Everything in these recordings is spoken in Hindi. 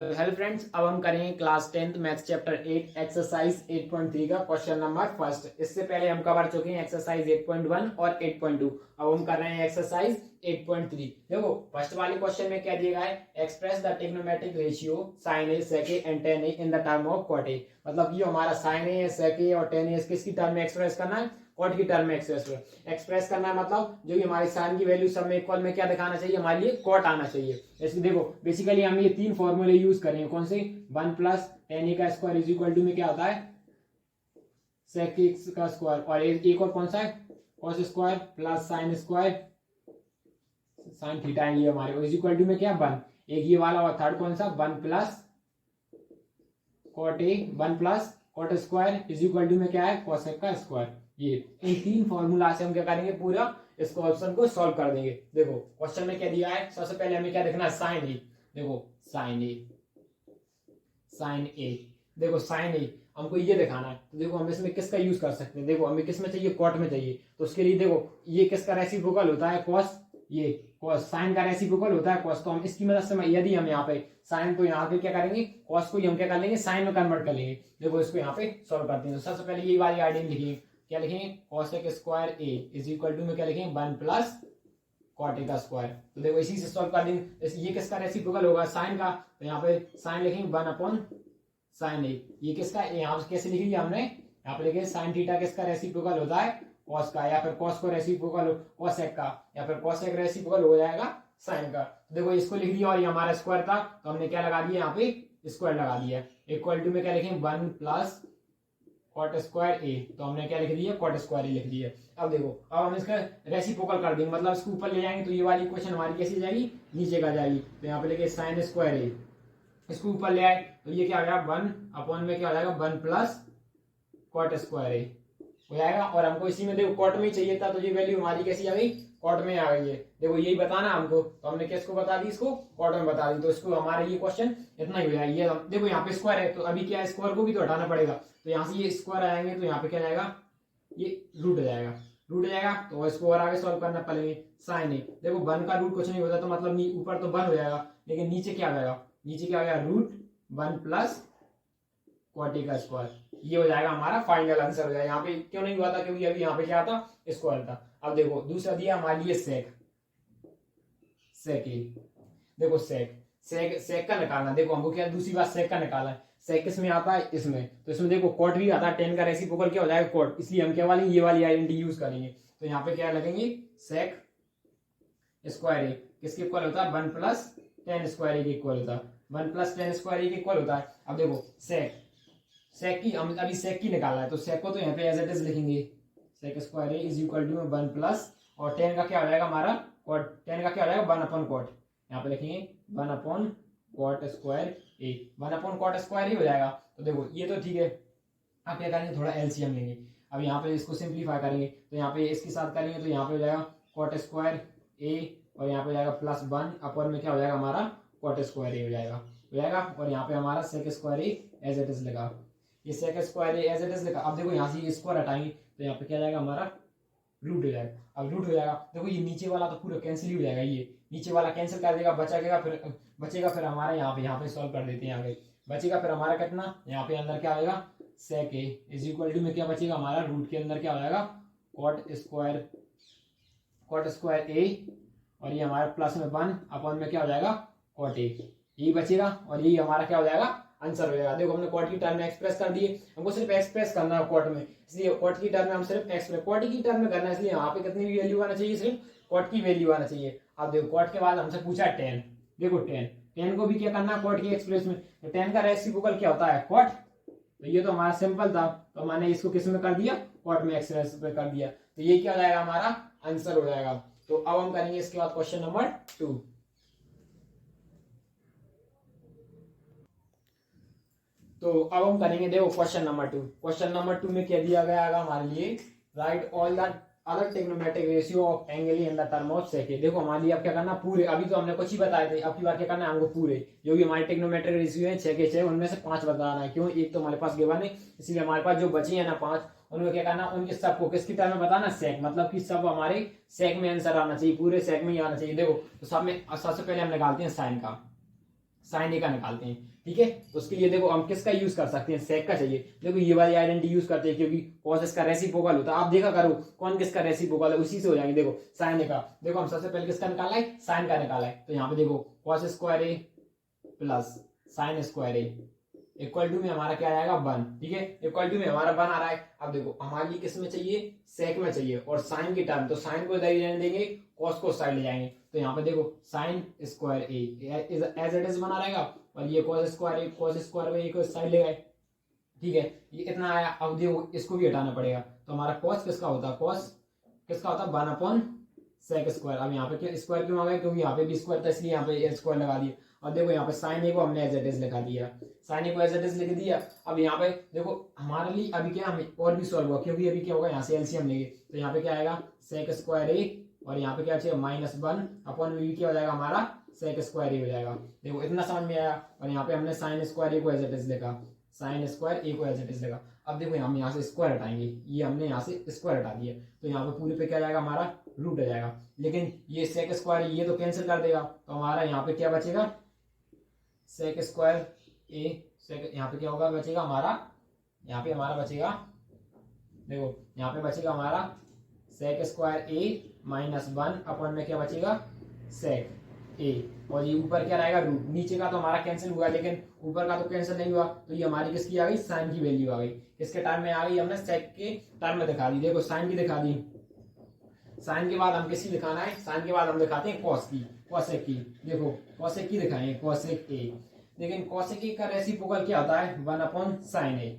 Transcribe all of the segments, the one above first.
हेलो फ्रेंड्स, अब हम करेंगे class 10th maths chapter 8 exercise 8.3 का क्वेश्चन नंबर फर्स्ट। इससे पहले हम कवर चुके हैं एक्सरसाइज 8.1 और 8.2। अब हम कर रहे हैं एक्सरसाइज 8.3। देखो फर्स्ट वाले क्वेश्चन में क्या दिया गया है, express the trigonometric ratio sin a sec a and tan a in the term of cot a। मतलब ये हमारा sin a sec a और tan a किसकी टर्म में एक्सप्रेस करना है, कॉट की टर्म में एक्सप्रेस करना है। मतलब जो भी हमारी साइन की वैल्यू सब में इक्वल में क्या दिखाना चाहिए, हमारे लिए कॉट आना चाहिए। जैसे देखो बेसिकली हम ये तीन फॉर्मूले यूज करेंगे। कौन से, 1 प्लस टेन का स्क्वायर इज इक्वल टू में क्या होता है, सेक एक्स का स्क्वायर, और एक और कौन सा है, cos square plus sine square sine theta ये हमारे इज इक्वल टू में क्या 1। एक ये वाला और थर्ड कौन सा, 1 plus cot A 1 plus cot square is equal to में क्या है, कॉसेक का स्क्वायर। ये इन तीन फॉर्मूला से हम क्या करेंगे, पूरा इसको ऑप्शन को सॉल्व कर देंगे। देखो क्वेश्चन में क्या दिया है, सबसे पहले हमें क्या देखना है, साइन ए। देखो साइन ए, देखो साइन ए हमको ये दिखाना है। तो देखो हम इसमें किसका यूज कर सकते हैं, देखो हमें किस में चाहिए, कॉट में चाहिए। तो उसके लिए देखो ये किसका रेसिप्रोकल होता है, कॉस। ये कॉस साइन का रेसिप्रोकल होता है कॉस। तो हम इसकी मदद से यदि हम यहाँ पे साइन, तो यहाँ पे क्या करेंगे, कॉस को हम क्या कर लेंगे, साइन में कन्वर्ट कर लेंगे। देखो इसको यहाँ पे सॉल्व करते हैं। तो सबसे पहले ये वाली आइडिया लिखिए, क्या लिखेंगे, cosec square A is equal to में क्या लिखेंगे, 1 प्लस कॉट ए का स्क्वायर। तो देखो इसी से सॉल्व कर देंगे। ये किसका रेसिप्रोकल होगा, साइन का। तो यहाँ पे साइन लिखेंगे 1 अपॉन साइन ए। ये किसका, यहाँ पे कैसे लिखी हमने, यहाँ पे लिखे साइन थीटा किसका रेसिप्रोकल होता है, कॉस का। या फिर कॉस को रेसिप्रोकल कॉसेक का, या फिर कॉसेक रेसिप्रोकल हो जाएगा साइन का। तो देखो इसको लिख दिया और ये हमारा स्क्वायर था, तो हमने क्या लगा दिया, यहाँ पे स्क्वायर लगा दिया। इक्वल टू में क्या लिखेंगे, 1 प्लस कॉट स्क्वायर ए। तो हमने क्या लिख दिया, कॉट स्क्वायर ए लिख दिया। अब देखो अब हम इसका रेसिप्रोकल कर देंगे, मतलब इसको ऊपर ले जाएंगे तो ये वाली इक्वेशन हमारी कैसी जाएगी, नीचे का जाएगी। तो यहाँ पे लिखे साइन स्क्वायर ए, इसको ऊपर ले आए तो ये क्या हो जाएगा, 1 अपॉन में क्या हो जाएगा, 1 प्लस कॉट स्क्वायर ए हो जाएगा। और हमको इसी में देखो कॉट में ही चाहिए था, तो ये वैल्यू हमारी कैसी आ गई, कॉट में आ गई है। देखो यही बताना हमको, तो हमने किसको बता दी, इसको कॉट में बता दी। तो इसको हमारा ये क्वेश्चन इतना ही हो जाएगा। ये देखो यहाँ पे स्क्वायर है, तो अभी क्या है, स्क्वायर को भी तो हटाना पड़ेगा। तो यहाँ से ये स्क्वायर आएंगे, तो यहाँ पे क्या जाएगा, ये रूट हो जाएगा। तो इसको और आगे सॉल्व करना पड़ेंगे। साइन ए, देखो 1 का रूट कुछ नहीं होता, तो मतलब ऊपर तो 1 हो जाएगा, लेकिन नीचे क्या हो जाएगा, नीचे क्या हो जाएगा, रूट 1 प्लस कॉट ए का स्क्वायर। ये हो जाएगा हमारा फाइनल आंसर हो जाएगा। यहाँ पे क्यों नहीं हुआ था, क्योंकि अभी यहाँ पे क्या था, स्क्वायर था। अब देखो दूसरा दिया हमारे लिए सेक ए। देखो सेक का निकालना। देखो हमको क्या दूसरी बात, सेक का निकालना है। सेक किस में आता है, इसमें। तो इसमें देखो कॉट भी आता है, 10 का रेसिप्रोकल क्या हो जाएगा, कॉट। इसलिए हम क्या वाली, ये वाली आइडेंटिटी यूज करेंगे। तो यहाँ पे क्या लगेंगे, सेक स्क्वायर ए किसके इक्वल होता है, 1 प्लस टेन स्क्वायर ए के इक्वल होता है। 1 प्लस टेन स्क्वायर ए के इक्वल होता है। अब देखो सेक की हम अभी सेक की निकालना है, तो सेक को तो यहाँ पे एज इट इज लिखेंगे, sec square A is equal to 1 plus, और 10 का क्या हो जाएगा हमारा, कॉट। 10 का क्या हो जाएगा, 1 अपॉन कॉट। यहाँ पे लिखेंगे 1 अपॉन कॉट स्क्वायर ए, 1 अपॉन कॉट स्क्वायर ही हो जाएगा। तो देखो ये तो ठीक है। आप क्या करेंगे, थोड़ा एलसीएम लेंगे। अब यहाँ पे इसको सिंप्लीफाई करेंगे, तो यहाँ पे इसके साथ करेंगे, तो यहाँ पे हो जाएगा कॉट स्क्वायर ए, और यहाँ पे हो जाएगा प्लस 1 अपॉन में क्या हो जाएगा हमारा, कॉट स्क्वायर ए हो जाएगा। और यहाँ पे हमारा sec square A as it is लगा, ये sec square as it is लिखा। अब देखो यहाँ से ये स्क्वायर हटाएंगे, तो यहाँ पे क्या जाएगा हमारा, रूट हो जाएगा। अब रूट हो जाएगा, देखो ये नीचे वाला तो पूरा कैंसिल ही हो जाएगा, ये नीचे वाला कैंसिल कर देगा, बचेगा फिर हमारा यहाँ पे सॉल्व कर देते हैं। आगे बचेगा फिर हमारा कितना, यहाँ पे अंदर क्या आएगा, सेक ए इज इक्वल टू में क्या बचेगा हमारा, रूट के अंदर क्या हो जाएगा, कॉट स्क्वायर ए, और ये हमारा प्लस में 1 अपॉन में क्या हो जाएगा, कॉट ए। यही बचेगा और यही हमारा क्या हो जाएगा, आंसर हो जाएगा। देखो हमने कॉट की टर्म में एक्सप्रेस कर दिए, हमको सिर्फ एक्सप्रेस करना है कॉट में, इसलिए कॉट की टर्म में हम सिर्फ एक्सप्रेस कॉट की टर्म में करना है, इसलिए यहाँ पे कितनी वैल्यू आना चाहिए, सिर्फ कॉट की वैल्यू आना चाहिए। अब देखो कॉट के बाद हमसे पूछा 10, देखो 10 को भी क्या करना है, कॉट की एक्सप्रेस में। तो 10 का रेसिप्रोकल क्या होता है, कॉट। तो ये तो हमारा सिंपल था, तो मैंने इसको किस में कर दिया, कॉट में एक्सप्रेस में कर दिया। तो ये क्या हो जाएगा, हमारा आंसर हो जाएगा। तो अब हम करेंगे इसके बाद क्वेश्चन नंबर 2। तो अब हम करेंगे, देखो क्वेश्चन नंबर 2। क्वेश्चन नंबर 2 में क्या दिया गया है हमारे लिए, write all the other trigonometric ratio of angle in the term of sec. देखो हमारे लिए अब क्या करना, पूरे, अभी तो हमने कुछ ही बताए थे, अब की बार क्या करना है हमको पूरे, जो भी हमारे ट्रिग्नोमेट्रिक रेशियो है 6 के 6, उनमें से 5 बताना है। क्यों, एक तो हमारे पास गिवन है, इसलिए हमारे पास जो बची है ना 5, उनमें क्या करना, उनके सबको किसकी टर्म में बताना, सेक। मतलब कि सब हमारे सेक में आंसर आना चाहिए, पूरे सेक में ही आना चाहिए। देखो तो सब में सबसे पहले हम निकालते हैं साइन का। साइन ए का निकालते हैं। ठीक है, तो उसके लिए देखो हम किसका यूज कर सकते हैं, सेक का चाहिए। देखो ये वाली आइडेंटिटी यूज करते हैं क्योंकि कॉस इसका रेसिप्रोकल होता है। आप देखा करो कौन किसका रेसिप्रोकल है, उसी से हो जाएंगे। देखो साइन ए का, देखो हम सबसे पहले किसका निकाला है, साइन का निकाला है। तो यहाँ पे देखो cos square A plus sine square A equal to में हमारा क्या आएगा 1। ठीक है, इक्वल टू में हमारा 1 आ रहा है। अब देखो हमारे लिए किस में चाहिए, सेक में चाहिए, और साइन की टर्म, तो साइन को इधर ही रहने देंगे, कॉस को साइड ले जाएंगे। तो यहाँ पे देखो sine square A as it is बना रहेगा, और ये कॉस स्क्वायर ए को साइड ले गए। ठीक है, ये इतना आया। अब देखो इसको भी हटाना पड़ेगा, तो हमारा कॉस किसका होता है, कॉस किसका होता है 1 अपॉन सेक स्क्वायर। अब यहाँ पे क्या स्क्वायर क्यों आ गया, क्योंकि यहाँ पे भी स्क्वायर था इसलिए यहाँ पे स्क्वायर लगा दिया। और देखो यहाँ पे साइन ए को हमने एज इट इज लिखा दिया, साइन ए को एज इट इज लिख दिया। अब यहाँ पे देखो हमारे लिए अभी क्या हमें और भी सॉल्व हुआ, क्योंकि अभी क्या होगा यहाँ से एलसीएम लेंगे, तो यहाँ पे क्या आएगा सेक स्क्वायर ए, और यहाँ पे क्या चाहिए -1 अपॉन में क्या हो जाएगा हमारा सेक स्क्वायर ए हो जाएगा। देखो इतना समझ में आया। और यहाँ पे हमने साइन स्क्वायर ए को एज इट इज लिखा, साइन स्क्वायर ए को एज इट इज लिखा। अब देखो हम यहाँ से स्क्वायर हटाएंगे, ये हमने यहाँ से स्क्वायर हटा दिया, तो यहाँ पे पूरे पे क्या जाएगा हमारा रूट आ जाएगा। लेकिन ये सेक स्क्वायर ये तो कैंसिल कर देगा, तो हमारा यहाँ पे क्या बचेगा, सेक स्क्वायर ए, सेक यहाँ पे क्या होगा बचेगा हमारा, यहाँ पे हमारा बचेगा, देखो यहाँ पे बचेगा हमारा सेक स्क्वायर ए -1 अपॉन में क्या बचेगा सेक ए, और ये ऊपर क्या रहेगा रूट। नीचे का तो हमारा कैंसिल हुआ, लेकिन ऊपर का तो कैंसिल नहीं हुआ, तो ये हमारी किसकी आ गई, साइन की वैल्यू आ गई। किसके टर्म में आ गई, हमने सेक के टर्म में दिखा दी। देखो साइन की दिखा दी, साइन के बाद हम किसकी दिखाना है, साइन के बाद हम दिखाते हैं कॉस की, कॉसेक की। देखो कॉसेक की दिखाएंगे, कॉसेक ए। लेकिन कॉसेक ए का रेसिप्रोकल क्या होता है 1 अपॉन साइन ए,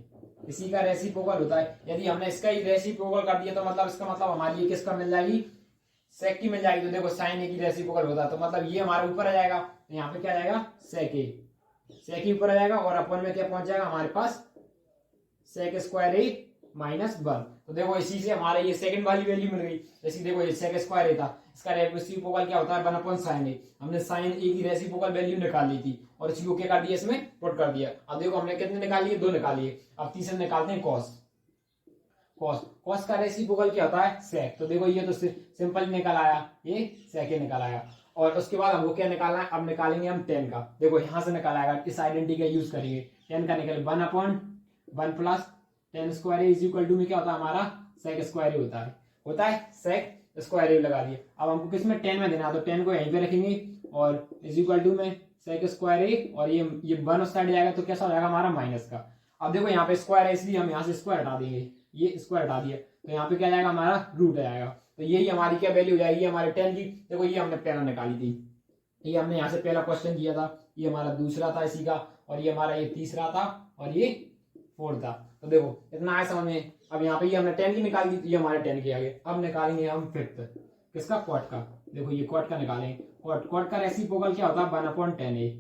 इसी का रेसिप्रोकल होता है। यदि हमने इसका ही रेसिप्रोकल कर दिया तो मतलब इसका मतलब हमारे लिए किसका मिल जाएगी, सेक की मिल जाएगी। तो देखो साइन ए की रेसिप्रोकल होता है, तो मतलब ये हमारे ऊपर आ जाएगा, तो यहाँ पे क्या आ जाएगा सेक ए, सेक ही ऊपर आ जाएगा, और अपन में क्या पहुंच जाएगा हमारे पास सेक स्क्वायर ए -1। तो देखो इसी से हमारे ये सेकंड वाली वैल्यू मिल गई। जैसे देखो ये सेक स्क्वायर ए था, इसका रेसिप्रोकल क्या होता है 1 अपॉन साइन ए। हमने साइन ए की रेसिप्रोकल वैल्यू निकाल ली थी, और इसी को क्या कर दिया इसमें पुट कर दिया। अब देखो हमने कितने निकाल लिए, 2 निकालिए। अब तीसरे निकालते हैं कॉस, कॉस कॉस का रेसिप्रोकल क्या होता है सेक। तो देखो ये तो सिंपल निकल आया, ये सेक ही निकल आया। और उसके बाद हमको क्या निकालना है, अब निकालेंगे हम टेन का। देखो यहां से निकाला आएगा, इस आइडेंटिटी का यूज करेंगे। टेन का निकल 1 upon 1 plus tan square is equal to में क्या होता है हमारा सेक स्क्वायर होता है सेक स्क्वायर लगा दिए। अब हमको किसमें 10 में देना है, तो 10 को यहीं पे रखेंगे, और इज इक्वल टू में सेक स्क्वायर और ये 1 उस साइड जाएगा, तो कैसा हो जाएगा हमारा माइनस का। अब देखो यहाँ पे स्क्वायर है, इसलिए हम यहाँ से स्क्वायर हटा देंगे, ये स्क्वायर हटा दिया, तो यहाँ पे क्या जाएगा हमारा रूट आ जाएगा। तो यही हमारी क्या वैल्यू हो जाएगी हमारे 10 की। देखो ये हमने पहला निकाली थी, ये हमने यहाँ से पहला क्वेश्चन किया था, ये हमारा दूसरा था इसी का, और ये हमारा ये तीसरा था, और ये 4 था। तो देखो इतना आया समझ में। अब यहाँ पे ये हमने 10 की निकाल दी, तो ये हमारे 10 के आगे। अब निकालेंगे हम 5th किसका, क्वाड का। देखो ये क्वाड का निकालें, क्वाड का रेसिप्रोकल क्या होता है 1 अपॉन 10a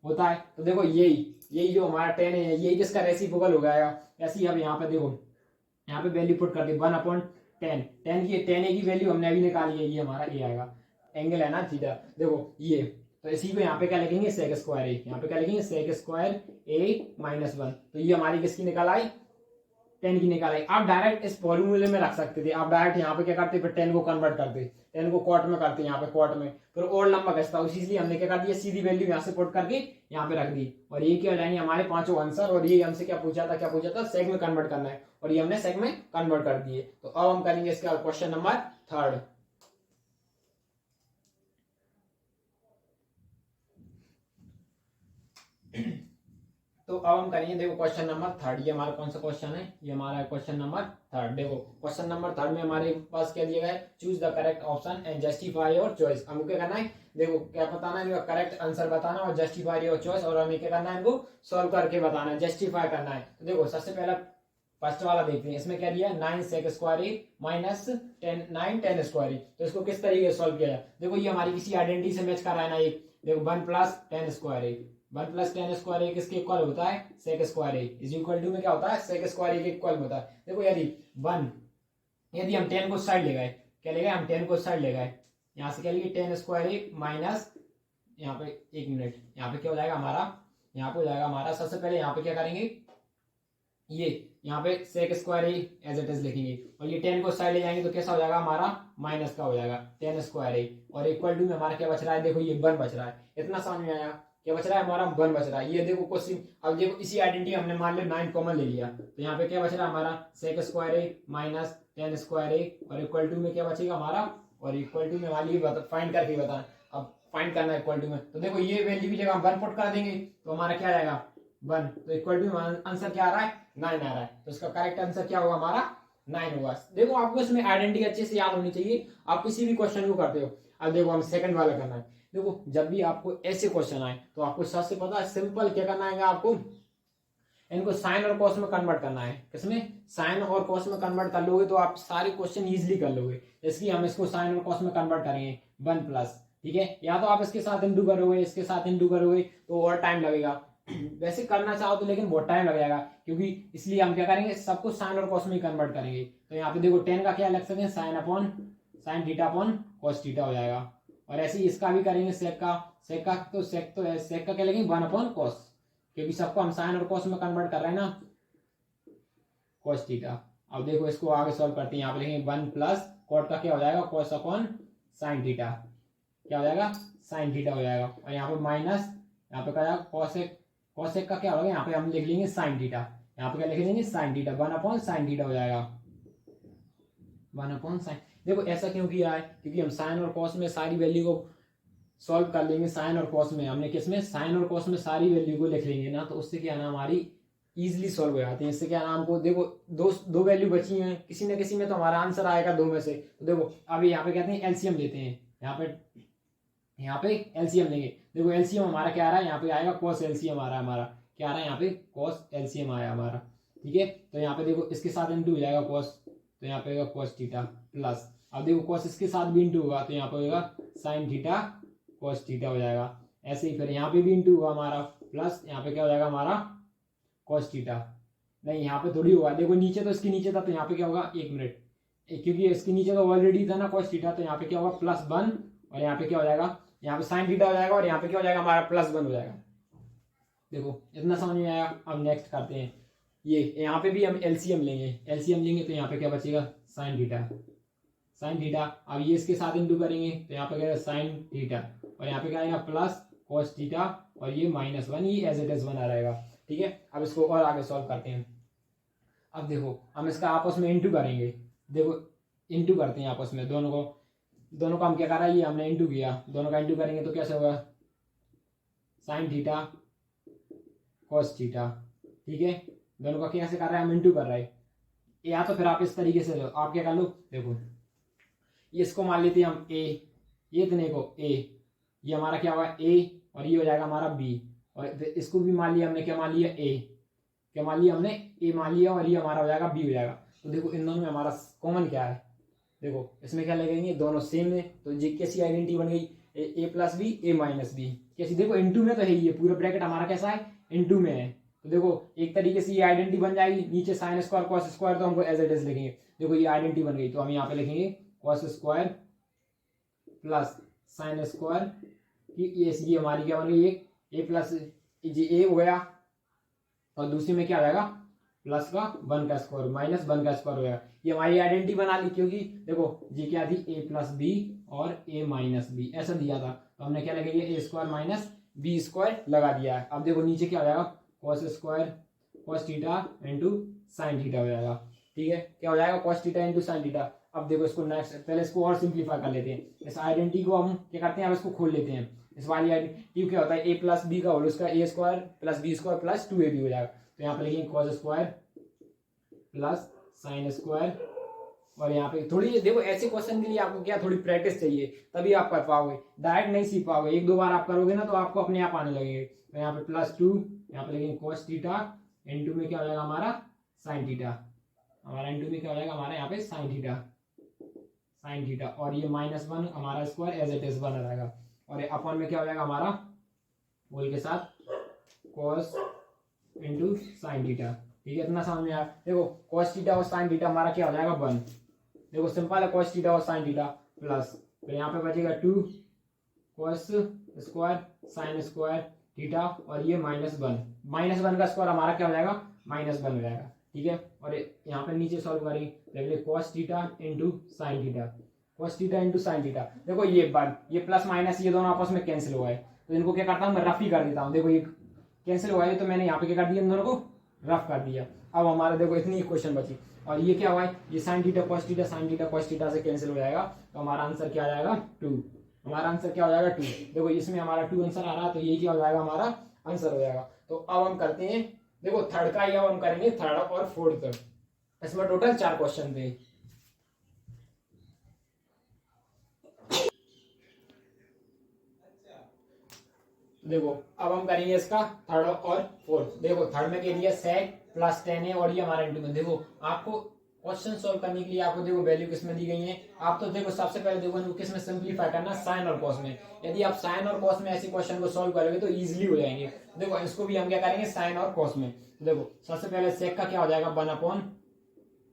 होता है। तो देखो यही जो हमारा 10 है, यही किसका रेसिप्रोकल हो गया। ऐसे ही अब यहाँ पे देखो, यहाँ पे वैल्यू पुट कर दी 1 अपॉन 10 की 10a की वैल्यू हमने अभी निकाली है, ये हमारा ए आएगा, एंगल है ना थीटा। देखो ये, तो इसी को यहाँ पे क्या लिखेंगे सेक स्क्वायर ए, यहाँ पे क्या लिखेंगे सेक स्क्वायर ए -1। तो ये हमारी किसकी निकाल आई 10 की निकाल आई। आप डायरेक्ट इस फॉर्मूले में रख सकते थे, आप डायरेक्ट यहाँ पे क्या करते फिर 10 को कन्वर्ट करते, 10 को क्वार्ट में करते, यहाँ पे क्वार्ट में, फिर और लंबा खसता, इसलिए हमने क्या कर दिया सीधी वैल्यू यहाँ से पुट करके यहाँ पे रख दी। और ये क्या हो जाएंगे हमारे 5 आंसर। और ये हमसे क्या पूछा था सेक में कन्वर्ट करना है, और ये हमने सेक में कन्वर्ट कर दिए। तो अब हम करेंगे इसका क्वेश्चन नंबर 3। तो अब हम करेंगे देखो क्वेश्चन नंबर 3। ये हमारा कौन सा क्वेश्चन है, ये हमारा क्वेश्चन नंबर 3। देखो क्वेश्चन नंबर 3 में हमारे पास क्या दिया गया है, choose the correct option and justify your choice. हमको क्या करना है, देखो क्या बताना है, करेक्ट आंसर बताना और जस्टिफाई योर चॉइस, और हमें क्या करना है इनको सॉल्व करके बताना है, जस्टिफाई करना है। तो देखो सबसे पहला फर्स्ट वाला देखते हैं, इसमें क्या दिया 9 सेक स्क्वायर ए -10 9 10 स्क्वायर ए। तो इसको किस तरीके से सॉल्व किया जाए। देखो ये हमारी किसी आइडेंटिटी से मैच कर रहा है ना, एक देखो 1 + 10 स्क्वायर ए, 1 + 10 स्क्वायर ए किसके इक्वल होता है sec square A is equal to में क्या होता है सेक स्क्वायर ए के इक्वल होता है। देखो यदि हम 10 को साइड ले गए, क्या ले गए हम 10 को साइड ले गए, यहाँ से क्या लेंगे 10 स्क्वायर ए माइनस, यहाँ पे 1 मिनट, यहाँ पे क्या हो जाएगा हमारा, यहाँ पे हो जाएगा हमारा, सबसे पहले यहाँ पे क्या करेंगे, ये यहाँ पे sec square A as it is लिखेंगे, और ये 10 को साइड ले जाएंगे तो कैसा हो जाएगा हमारा माइनस का हो जाएगा 10 स्क्वायर ए, और इक्वल टू में हमारा क्या बच रहा है, देखो ये 1 बच रहा है। इतना समझ में आया। क्या बच रहा है हमारा 1 बच रहा है। ये देखो क्वेश्चन, अब देखो इसी आइडेंटिटी हमने मान लिया 9 कॉमन ले लिया, तो यहाँ पे क्या बच रहा है हमारा sec square A minus ten square ए, और इक्वल टू में क्या बचेगा हमारा, और इक्वल टू में मान ली फाइंड करके बताना। अब फाइंड करना है इक्वल टू में, तो देखो ये वैल्यू की जगह हम 1 पुट कर देंगे तो हमारा क्या आएगा 1, तो इक्वल टू में आंसर क्या आ रहा है 9 आ रहा है, तो इसका करेक्ट आंसर क्या होगा हमारा 9 होगा। देखो आपको इसमें आइडेंटिटी अच्छे से याद होनी चाहिए, आप किसी भी क्वेश्चन को करते हो। अब देखो हम सेकंड वाला करना है। देखो जब भी आपको ऐसे क्वेश्चन आए तो आपको सबसे पता है सिंपल क्या करना है, आपको इनको साइन और कॉस में कन्वर्ट करना है। किसमें, साइन और कॉस में कन्वर्ट कर लोगे तो आप सारे क्वेश्चन इजीली कर लोगे। इसलिए हम इसको साइन और कॉस में कन्वर्ट करेंगे 1 प्लस, ठीक है। या तो आप इसके साथ इंटू करोगे, इसके साथ इंटू करोगे तो और टाइम लगेगा। वैसे करना चाहो तो लेकिन बहुत टाइम लग जाएगा, क्योंकि इसलिए हम क्या करेंगे सबको साइन और कॉस में ही कन्वर्ट करेंगे। तो यहाँ पे देखो 10 का क्या लग सकते हैं sign theta upon cos theta हो जाएगा। और ऐसे ही इसका भी करेंगे सेक का सेक का क्या लगेंगे 1 अपॉन कॉस, क्योंकि सबको हम साइन और कॉस में कन्वर्ट कर रहे हैं ना, कॉस थीटा। अब देखो इसको आगे सॉल्व करते हैं। यहाँ पे लिखेंगे 1 प्लस कॉट का क्या हो जाएगा कॉस अपॉन साइन थीटा, क्या हो जाएगा साइन थीटा हो जाएगा। और यहाँ पे माइनस, यहाँ पे क्या जाएगा कॉसेक का क्या होगा, यहाँ पे हम लिख लेंगे साइन थीटा। यहाँ पे क्या लिख लेंगे sine theta, 1 upon sine theta हो जाएगा 1 अपॉन साइन। देखो ऐसा क्यों किया है, क्योंकि हम साइन और कॉस में सारी वैल्यू को सॉल्व कर लेंगे। साइन और कॉस में हमने किसमें साइन और कॉस में सारी वैल्यू को लिख लेंगे ना, तो उससे क्या ना हमारी इजीली सॉल्व हो जाती है। इससे क्या नाम को देखो दो वैल्यू बची हैं, किसी न किसी में तो हमारा आंसर आएगा 2 में से। तो देखो अभी यहाँ पे कहते हैं एलसीएम लेते हैं, यहाँ पे एलसीएम लेंगे। देखो एलसीएम हमारा क्या आ रहा है, यहाँ पे आएगा कॉस एलसीएम आ रहा है हमारा, क्या आ रहा है यहाँ पे कॉस एलसीएम आया हमारा, ठीक है। तो यहाँ पे देखो इसके साथ इंटू हो जाएगा कॉस, तो यहाँ पे होगा कॉस थीटा प्लस, अब देखो कॉस इसके साथ भी इंटू होगा तो यहाँ पे होगा साइन थीटा कॉस थीटा हो जाएगा। ऐसे ही फिर यहाँ पे भी इंटू होगा हमारा प्लस, यहाँ पे क्या हो जाएगा हमारा कॉस थीटा, नहीं यहाँ पे थोड़ी होगा। देखो नीचे तो इसके नीचे था तो यहाँ पे क्या होगा 1 मिनट, क्योंकि इसके नीचे तो ऑलरेडी था ना कॉस थीटा, तो यहाँ पे क्या होगा +1, और यहाँ पे क्या हो जाएगा यहाँ पे साइन थीटा हो जाएगा, और यहाँ पे क्या हो जाएगा हमारा +1 हो जाएगा। देखो इतना समझ में आया। अब नेक्स्ट करते हैं, ये यहाँ पे भी हम एलसीएम लेंगे तो यहाँ पे क्या बचेगा साइन थीटा। अब ये इसके साथ इंटू करेंगे तो यहाँ पे क्या साइन थीटा, और यहाँ पे क्या आएगा प्लस कॉस थीटा, और ये -1, ये एज इट इज बना रहेगा, ठीक है। अब इसको और आगे सॉल्व करते हैं। अब देखो हम इसका आपस में इंटू करेंगे, देखो इंटू करते हैं आपस में, दोनों का हम क्या कर रहा है, ये हमने इंटू किया, दोनों का इंटू करेंगे तो कैसे होगा साइन थीटा कॉस थीटा, ठीक है। दोनों का कैसे कर रहे हैं हम इंटू कर रहे हैं, या तो फिर आप इस तरीके से लो, आप क्या कर लो, देखो इसको मान लेते हैं हम ए, ये इतने को ए, ये हमारा क्या होगा ए, और ये हो जाएगा हमारा बी, और इसको भी मान लिया हमने, क्या मान लिया ए, क्या मान लिया हमने ए मान लिया, और ये हमारा हो जाएगा बी हो जाएगा। तो देखो इन दोनों में हमारा कॉमन क्या है, देखो इसमें क्या लगेंगे दोनों सेम है, तो ये कैसी आइडेंटिटी बन गई ए plus B A minus B, कैसी, देखो इनटू में तो है, ये पूरा ब्रैकेट हमारा कैसा है इनटू में है। तो देखो एक तरीके से ये आइडेंटिटी बन जाएगी, नीचे साइन स्क्वायर कॉस स्क्वायर तो हमको एज इट इज लिखेंगे। देखो ये आइडेंटिटी बन गई, तो हम यहाँ पे लिखेंगे cos square plus sine square की ये हमारी क्या बन गई, ए प्लस ए हो गया, और दूसरी में क्या आ जाएगा प्लस का 1 का स्क्वायर माइनस 1 का स्क्वायर हो गया। ये हमारी आइडेंटिटी बना ली, क्योंकि देखो ये क्या थी ए प्लस बी और ए माइनस बी ऐसा दिया था, तो हमने क्या लगेगा ए स्क्वायर माइनस बी स्क्वायर लगा दिया है। अब देखो नीचे क्या हो जाएगा cos square cos theta into sine theta हो जाएगा, ठीक है। क्या हो जाएगा cos theta into sine theta. अब देखो इसको नेक्स्ट, पहले इसको और सिंप्लीफाई कर लेते हैं। इस आइडेंटिटी को हम क्या करते हैं, अब इसको खोल लेते हैं। इस वाली आइडेंटिटी क्या होता है ए प्लस बी का होल उसका A square plus B square plus 2ab हो जाएगा। तो यहाँ पे लिखेंगे cos square plus sine square, और यहाँ पे थोड़ी देखो ऐसे क्वेश्चन के लिए आपको क्या थोड़ी प्रैक्टिस चाहिए, तभी आप कर पाओगे, डायरेक्ट नहीं सीख पाओगे। 1-2 बार आप करोगे ना तो आपको अपने आप आने लगेंगे। तो यहाँ पे +2, यहाँ पे लिखेंगे कॉस थीटा, इनटू में क्या हो जाएगा हमारा साइन थीटा, हमारा इनटू में क्या हो जाएगा हमारा यहाँ पे साइन थीटा, और ये -1 हमारा स्क्वायर एज इट इज बना रहेगा, और अपन में क्या हो जाएगा हमारा होल के साथ कॉस इंटू साइन थीटा, ठीक है। इतना समझ में आया। देखो कॉस थीटा और साइन थीटा हमारा क्या हो जाएगा 1, देखो सिंपल है कॉस थीटा और साइन थीटा प्लस, फिर यहाँ पे बचेगा 2 cos square sine square theta, और ये -1 का स्क्वायर हमारा क्या हो जाएगा -1 हो जाएगा, ठीक है। और यहाँ पे नीचे सॉल्व करेंगे cos theta into sine theta, cos theta into sine theta. देखो ये प्लस माइनस ये दोनों आपस में कैंसिल हुआ है, तो इनको क्या करता हूँ मैं रफ ही कर देता हूँ। देखो ये कैंसिल हो गया, तो मैंने यहाँ पे क्या कर दिया, इन दोनों को रफ कर दिया। अब हमारा देखो इतनी क्वेश्चन बची, और ये क्या हुआ है, ये sine theta cos theta, sine theta cos theta से कैंसिल हो जाएगा, तो हमारा आंसर क्या आ जाएगा 2। हमारा आंसर क्या हो जाएगा 2। देखो इसमें हमारा 2 आंसर आ रहा है, तो ये क्या हो जाएगा हमारा आंसर हो जाएगा। तो अब हम करते हैं, देखो थर्ड का, अब हम करेंगे थर्ड और फोर्थ। इसमें टोटल 4 क्वेश्चन थे। देखो अब हम करेंगे इसका थर्ड और फोर्थ। देखो थर्ड में क्या दिया, सेक प्लस 10 है, और ये हमारा इंटू में। देखो आपको क्वेश्चन सॉल्व करने के लिए आपको देखो वैल्यू किस में दी गई है। आप तो देखो सबसे पहले देखो इनको किस में सिंपलीफाई करना, साइन और कॉस में। यदि आप साइन और कॉस में ऐसे क्वेश्चन को सॉल्व करोगे तो इजीली हो जाएंगे। देखो इसको भी हम क्या करेंगे, साइन और कॉस में। तो देखो सबसे पहले सेक का क्या हो जाएगा 1 अपॉन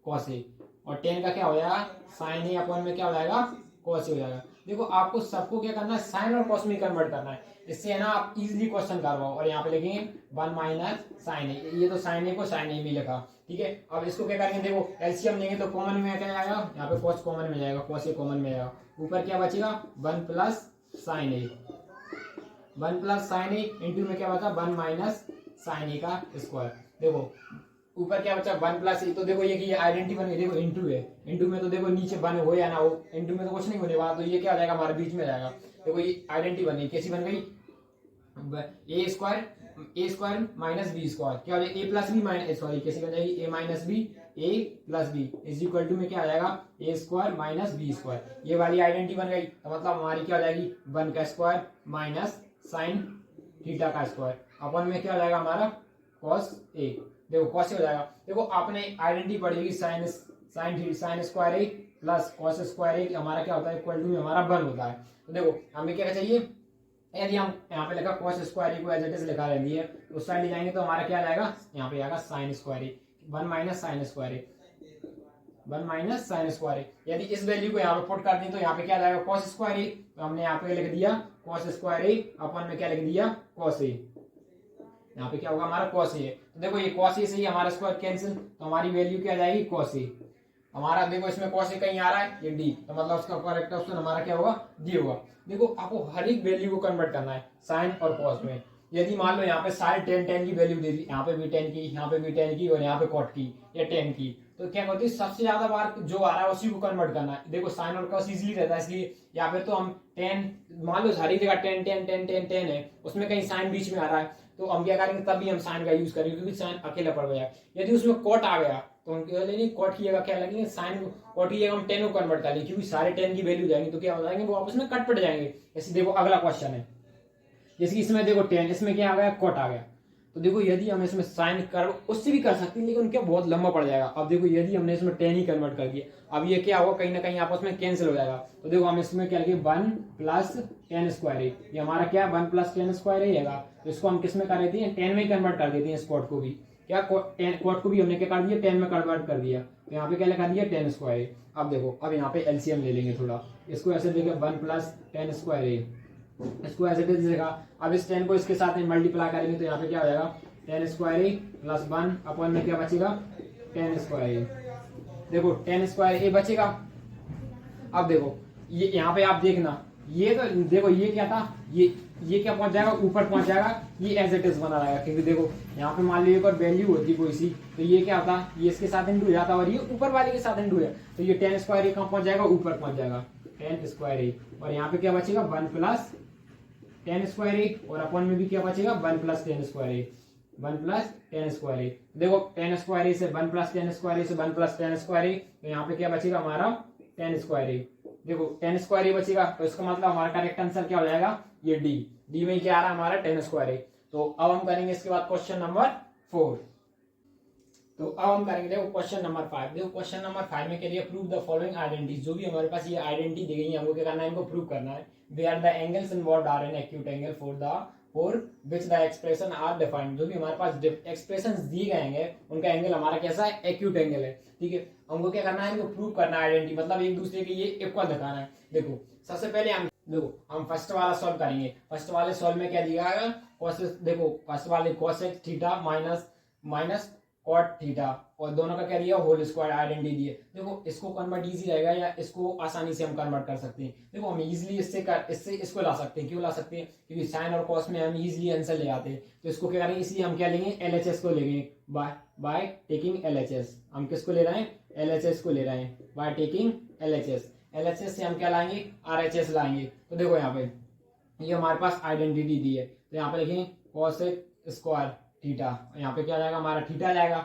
कॉस ए, और 10 का क्या हो जाएगा साइन ए अपॉन में क्या हो जाएगा कॉस ए हो जाएगा। देखो आपको सबको क्या करना है, साइन और कॉस में कन्वर्ट करना है, इससे है ना आप इजीली क्वेश्चन कर पाओ। और यहाँ पे लिखेंगे 1 माइनस साइन ए, ये तो साइन ए को साइन ए में लिखा, ठीक है। अब इसको क्या करेंगे, देखो एलसीएम लेंगे तो कॉमन में क्या आएगा, यहाँ पे कॉस कॉमन में जाएगा, कॉस ए कॉमन में आएगा, ऊपर क्या बचेगा 1 प्लस साइन ए, 1 प्लस साइन ए इंटू में क्या बचा 1 माइनस साइन ए का स्क्वायर। देखो ऊपर क्या बचा 1 प्लस ए, तो देखो ये कि आइडेंटिटी बन गई। देखो इंटू है, इंटू में तो देखो नीचे 1 हो या ना हो, इंटू में तो कुछ नहीं होने वाला, तो ये क्या हो जाएगा हमारे बीच में जाएगा। देखो ये आइडेंटिटी बन गई, कैसी बन गई, A square minus B square, क्या हो जाएगा A plus B minus, sorry कैसी बन जाएगी, A minus B A plus B is equal to में क्या आ जाएगा A square minus B square. ये वाली आइडेंटिटी बन गई, तो मतलब हमारी क्या हो जाएगी 1 का स्क्वायर माइनस साइन थीटा का स्क्वायर अपन में क्या हो जाएगा हमारा कॉस ए। देखो कॉस ए हो जाएगा। देखो आपने आइडेंटिटी पढ़ेगी sign square A plus cos square ए, हमारा क्या होता है इक्वल टू में हमारा 1 होता है। तो देखो हमें क्या चाहिए, यदि हम यहाँ पे लिखा कॉस स्क्वायर ए को एज इट इज लिखा रहती है, तो उस साइड ले जाएंगे तो हमारा क्या आ जाएगा, यहाँ पे आएगा साइन स्क्वायर ए 1 माइनस साइन स्क्वायर ए, 1 माइनस साइन स्क्वायर ए। यदि इस वैल्यू को यहाँ पे पुट कर दें तो यहाँ पे क्या आ जाएगा कॉस स्क्वायर ए, तो हमने यहाँ पे लिख दिया कॉस स्क्वायर ए अपन में क्या लिख दिया कॉस ए, यहाँ पे क्या होगा हमारा कॉस ए। तो देखो ये कॉस ए से ही हमारा स्क्वायर कैंसिल, तो हमारी वैल्यू क्या आ जाएगी कॉस ए। हमारा देखो इसमें कॉस ए कहीं आ रहा है, ये डी, तो मतलब उसका करेक्ट ऑप्शन हमारा क्या होगा डी होगा। देखो आपको हर एक वैल्यू को कन्वर्ट करना है साइन और कॉस में। यदि मान लो यहाँ पे सारे 10 की वैल्यू दे दी, यहाँ पे भी 10 की, यहाँ पे भी 10 की, और यहाँ पे कॉट की या 10 की, तो क्या होती है सबसे ज्यादा बार जो आ रहा है उसी को कन्वर्ट करना है। देखो साइन और कॉस इजीली रहता है, इसलिए यहाँ पे तो हम 10 मान लो सारी जगह 10 10 10 10 10 है, उसमें कहीं साइन बीच में आ रहा है, तो हम क्या करेंगे तब भी हम साइन का यूज करेंगे, क्योंकि साइन अकेला पड़ गया। यदि उसमें कॉट आ गया तो हम क्या लेंगे कॉट की जगह क्या लगेंगे साइन, कॉट की जगह हम 10 को कन्वर्ट कर लेंगे, क्योंकि सारे 10 की वैल्यू जाएंगे तो क्या हो जाएंगे वो आपस में कट पड़ जाएंगे। जैसे देखो अगला क्वेश्चन है, जैसे कि इसमें देखो 10, इसमें क्या आ गया कॉट आ गया, तो देखो यदि हम इसमें साइन कर उससे भी कर सकते हैं, लेकिन क्या बहुत लंबा पड़ जाएगा। अब देखो यदि हमने इसमें 10 ही कन्वर्ट कर दिया, अब ये क्या होगा कहीं ना कहीं आपस में कैंसिल हो जाएगा। तो देखो हम इसमें क्या लगे 1 प्लस 10 स्क्वायर ए, ये हमारा क्या 1 प्लस 10 स्क्वायर ए है, तो इसको हम किस में कर देते हैं 10 में कन्वर्ट कर देते हैं। इस कॉट को भी क्या कॉट को भी हमने क्या कर दिया 10 में कन्वर्ट कर दिया, तो यहाँ पे क्या लिखा दिया 10 स्क्वायर ए। अब देखो अब यहाँ पे एलसीएम ले लेंगे थोड़ा, इसको ऐसे देखें 1 प्लस 10 स्क्वायर ए, इसको ऐसे दे देगा। अब इस 10 को इसके साथ मल्टीप्लाई करेंगे तो यहाँ पे क्या हो जाएगा 10 स्क्वायर ए प्लस 1 अपॉन में क्या बचेगा 10 स्क्वायर ए। देखो 10 स्क्वायर ए बचेगा। अब देखो ये यहाँ पे आप देखना, ये तो देखो ये क्या था, ये क्या पहुंच जाएगा ऊपर पहुंच जाएगा, ये एज इट इज बना रहेगा, क्योंकि देखो यहाँ पे मान लीजिए एक और वैल्यू होती कोई सी, तो ये क्या होता ये इसके साथ इंटू हो जाता और ये ऊपर वाले के साथ इंटू है, तो ये 10 स्क्वायर ए कहाँ पहुंच जाएगा ऊपर पहुंच जाएगा 10 स्क्वायर ए, और यहाँ पे क्या बचेगा 1 प्लस 10 स्क्वायर ए, और अपन में भी क्या बचेगा 1 प्लस 10 स्क्वायर ए, 1 प्लस 10 स्क्वायर ए। देखो 10 स्क्वायर ए से 1 प्लस 10 स्क्वायर ए से 1 प्लस 10 स्क्वायर ए, तो यहाँ पे क्या बचेगा हमारा 10 स्क्वायर ए। देखो 10 स्क्वायर ए बचेगा, तो इसका मतलब हमारा करेक्ट आंसर क्या हो जाएगा ये डी में क्या आ रहा है हमारा 10 स्क्वायर ए। तो अब हम करेंगे इसके बाद क्वेश्चन नंबर 4। तो अब हम करेंगे देखो क्वेश्चन नंबर 5। देखो क्वेश्चन नंबर 5 में कह रही है प्रूव द फॉलोइंग आइडेंटिटी। जो भी हमारे पास ये आइडेंटिटी दी गई है हमको क्या करना है इनको प्रूव करना है। Where the angles involved are an acute angle for which the expression are defined. जो भी हमारे पास एक्सप्रेशंस दिए गए हैं उनका एंगल हमारा कैसा है एक्यूट एंगल है, ठीक है। हमको क्या करना है इनको प्रूव करना है आइडेंटिटी, मतलब एक दूसरे के ये इक्वल दिखाना है। देखो सबसे पहले हम फर्स्ट वाला सॉल्व करेंगे। फर्स्ट वाले सॉल्व में क्या दिया गया देखो फर्स्ट वाले cos x theta minus cot theta, और दोनों का क्या दिया, होल स्क्वायर आइडेंटिटी दिए। देखो इसको कन्वर्ट इजी रहेगा या इसको आसानी से हम कन्वर्ट कर सकते हैं। देखो हम इजीली इससे इसको ला सकते हैं। क्यों ला सकते हैं, क्योंकि साइन और कॉस में हम इजीली आंसर ले आते हैं। तो इसको क्या करेंगे, इसलिए हम क्या लेंगे, एलएचएस को लेंगे बाय टेकिंग एलएचएस। हम किसको ले रहे हैं, एलएचएस को ले रहे हैं बाय टेकिंग एलएचएस। एलएचएस से हम क्या लाएंगे, आरएचएस लाएंगे। तो देखो यहाँ पे ये हमारे पास आइडेंटिटी दी है, तो यहाँ पे लिखेंगे कॉस स्क्वायर थीटा, यहाँ पे क्या जाएगा हमारा, थीटा जाएगा,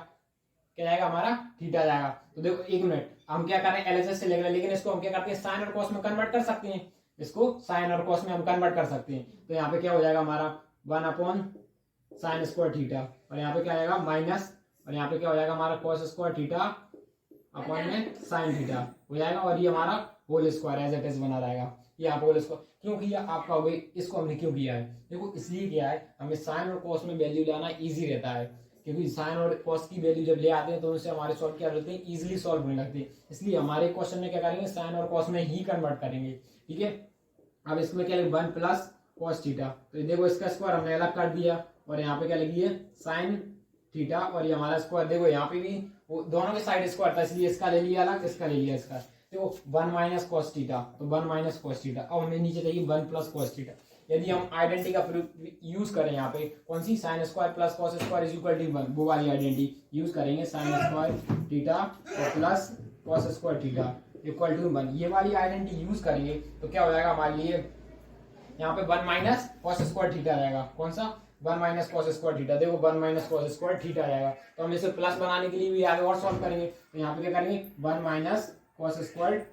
क्या जाएगा हमारा, थीटा जाएगा। तो देखो एक मिनट, हम क्या कर रहे हैं, एलएचएस से ले रहे हैं, लेकिन इसको हम क्या करते हैं, साइन और कॉस में कन्वर्ट कर सकते हैं। इसको साइन और कॉस में हम कन्वर्ट कर सकते हैं। तो यहाँ पे क्या हो जाएगा हमारा 1/sin स्क्वायर थीटा, और यहाँ पे क्या आएगा माइनस, और यहाँ पे क्या हो जाएगा हमारा कॉस स्क्वायर थीटा अपॉन में साइन थीटा हो जाएगा, और ये हमारा whole square as it is बना रहेगा। ये आप होल स्क्वायर क्यों किया आपका हो गई, इसको हमने क्यों किया है, देखो इसलिए किया है, हमें साइन और कॉस में वैल्यू लाना इजी रहता है, क्योंकि साइन और कॉस की वैल्यू जब ले आते हैं तो उनसे हमारे सॉल्व क्या रहते हैं, इजीली सॉल्व होने लगते हैं। इसलिए हमारे क्वेश्चन में क्या करेंगे, साइन और कॉस में ही कन्वर्ट करेंगे। ठीक है, अब इसमें क्या लिखे, 1 प्लस कॉस थीटा, तो देखो इसका स्क्वायर हमने अलग कर दिया, और यहाँ पे क्या लिख दिया, साइन थीटा, और ये हमारा स्क्वायर, देखो यहाँ पे भी दोनों के साइड स्क्वायर था, इसलिए इसका ले लिया अलग, इसका ले लिया इसका। देखो 1 माइनस कॉस थीटा, तो 1 माइनस कॉस थीटा, अब हमें नीचे चाहिए 1 प्लस कॉस थीटा। यदि हम आइडेंटिटी का यूज करें, यहाँ पे कौन सी, sine square plus cos square is equal to 1, वो वाली आइडेंटिटी यूज करेंगे, साइन स्क्वायर थीटा और plus cos square theta equal to 1, ये वाली आइडेंटिटी यूज करेंगे तो क्या हो जाएगा हमारे लिए, यहाँ पे 1 माइनस कॉस स्क्वायर थीटा रहेगा, कौन सा, 1 माइनस कॉस स्क्वायर थीटा। देखो 1 माइनस कॉस स्क्वायर थीटा आएगा, तो हम इसे प्लस बनाने के लिए भी आगे और सॉल्व करेंगे। तो यहाँ पे क्या करेंगे, 1 माइनस कॉस स्क्वायर,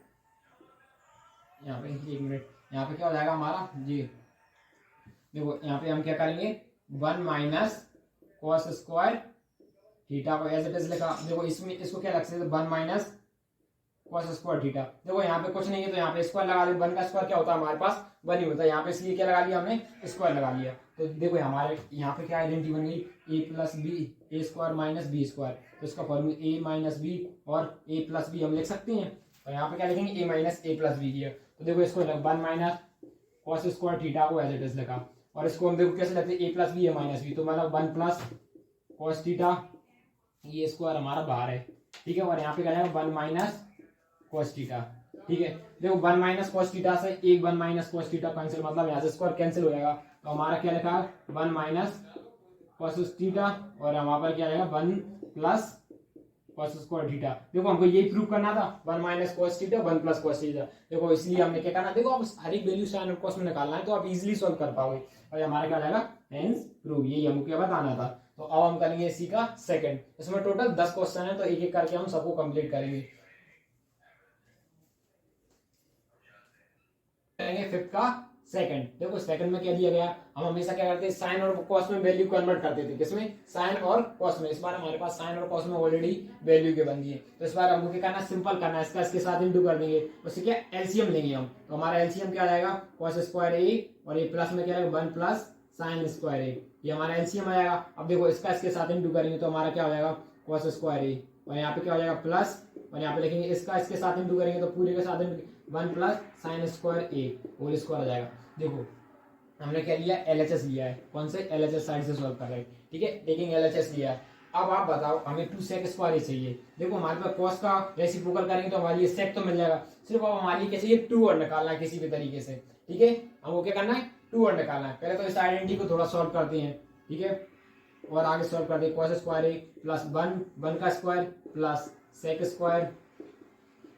यहाँ पे एक मिनट, यहाँ पे क्या हो जाएगा हमारा जी, देखो यहाँ पे हम क्या करेंगे, 1 माइनस कॉस स्क्वायर थीटा को एज इट इज लिखा। देखो इसमें इसको क्या लग सकते हैं, 1 माइनस कॉस स्क्वायर थीटा। देखो यहाँ पे कुछ नहीं है तो यहाँ पे स्क्वायर लगा लिया, 1 का स्क्वायर क्या होता है हमारे पास 1 ही होता है, यहाँ पे इसलिए क्या लगा लिया हमने, स्क्वायर लगा लिया। तो देखो हमारे यहाँ पे क्या आइडेंटिटी बन गई, ए plus B, A square minus B square, तो इसका फॉर्मूला ए माइनस बी और ए प्लस बी हम लिख सकते हैं। और यहाँ पे क्या लिखेंगे, ए माइनस ए प्लस बी दिया, तो देखो इसको 1 माइनस कॉस स्क्वायर थीटा को एज इट इज लिखा, और इसको हम देखो कैसे लगते हैं, ए plus B A minus B, तो मतलब 1 प्लस कॉस थीटा, ये स्क्वायर हमारा बाहर है। ठीक है, और यहाँ पे क्या है 1 माइनस कॉस थीटा। ठीक है, देखो 1 माइनस कॉस थीटा से एक 1 माइनस कॉस थीटा कैंसिल, मतलब यहाँ से स्क्वायर कैंसिल हो जाएगा, तो हमारा क्या लिखा है 1 माइनस कॉस थीटा, और हमारे पर क्या आएगा 1 प्लस कॉस स्क्वायर थीटा। देखो हमको यही प्रूव करना था, 1 minus cos theta 1 plus cos theta. देखो इसलिए हमने क्या करना, देखो अब हर एक वैल्यू साइन और कॉस में निकालना है तो आप इजीली सॉल्व कर पाओगे, और हमारा क्या आएगा हेंस प्रूव, यही हमको क्या बताना था। तो अब हम करेंगे इसी का सेकंड, इसमें टोटल 10 क्वेश्चन है, तो एक एक करके हम सबको कंप्लीट करेंगे। फिफ्थ का सेकंड, देखो सेकंड में क्या दिया गया, हम हमेशा क्या करते हैं, साइन और कॉस में वैल्यू कन्वर्ट करते थे, किसमें, साइन और कॉस में। इस बार हमारे पास साइन और कॉस में ऑलरेडी वैल्यू के बन दी है, तो इस बार हमको क्या करना, सिंपल करना है, इसका इसके साथ इंटू कर देंगे, उससे क्या एलसीएम लेंगे हम, तो हमारा एलसीएम क्या जाएगा, कॉस स्क्वायर ए, और ए प्लस में क्या आएगा 1 प्लस साइन स्क्वायर ए, ये हमारा एलसीएम आ जाएगा। अब देखो इसका इसके साथ इंटू करेंगे तो हमारा क्या हो जाएगा, कॉस स्क्वायर ए, और यहाँ पे क्या हो जाएगा प्लस, और यहाँ पे लिखेंगे इसका इसके साथ इंटू करेंगे तो पूरे के साथ 1 प्लस साइन स्क्वायर ए होल स्क्वायर आ जाएगा। देखो हमने क्या लिया, एलएचएस लिया है, कौन से, एलएचएस साइड से सॉल्व कर रहे हैं। ठीक है, टेकिंग एलएचएस लिया है। अब आप बताओ हमें 2 सेक स्क्वायर चाहिए। देखो हमारे पास कॉस का रेसिप्रोकल करेंगे तो हमारे लिए सेक तो मिल जाएगा, सिर्फ अब हमारे लिए कैसे ये 2 और निकालना है किसी भी तरीके से। ठीक है, हमको क्या करना है, 2 और निकालना है। पहले तो इस आइडेंटिटी को थोड़ा सॉल्व करते हैं। ठीक है, और आगे सॉल्व करते हैं, कॉस स्क्वायर ए प्लस 1 का स्क्वायर प्लस सेक स्क्वायर,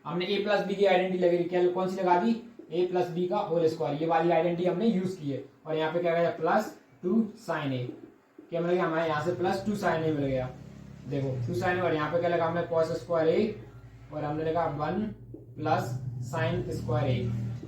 हमने ए प्लस बी की आइडेंटिटी लगी, क्या कौन सी लगा दी, ए प्लस बी का होल स्क्वायर, ये वाली आइडेंटिटी हमने यूज की है। और यहाँ पे क्या गया प्लस 2 साइन ए, क्या मिल गया हमारे यहाँ से प्लस 2 साइन ए मिल गया। देखो 2 साइन ए, और यहाँ पे क्या लगा हमने कॉस स्क्वायर ए, और हमने लिखा 1 प्लस साइन स्क्वायर ए।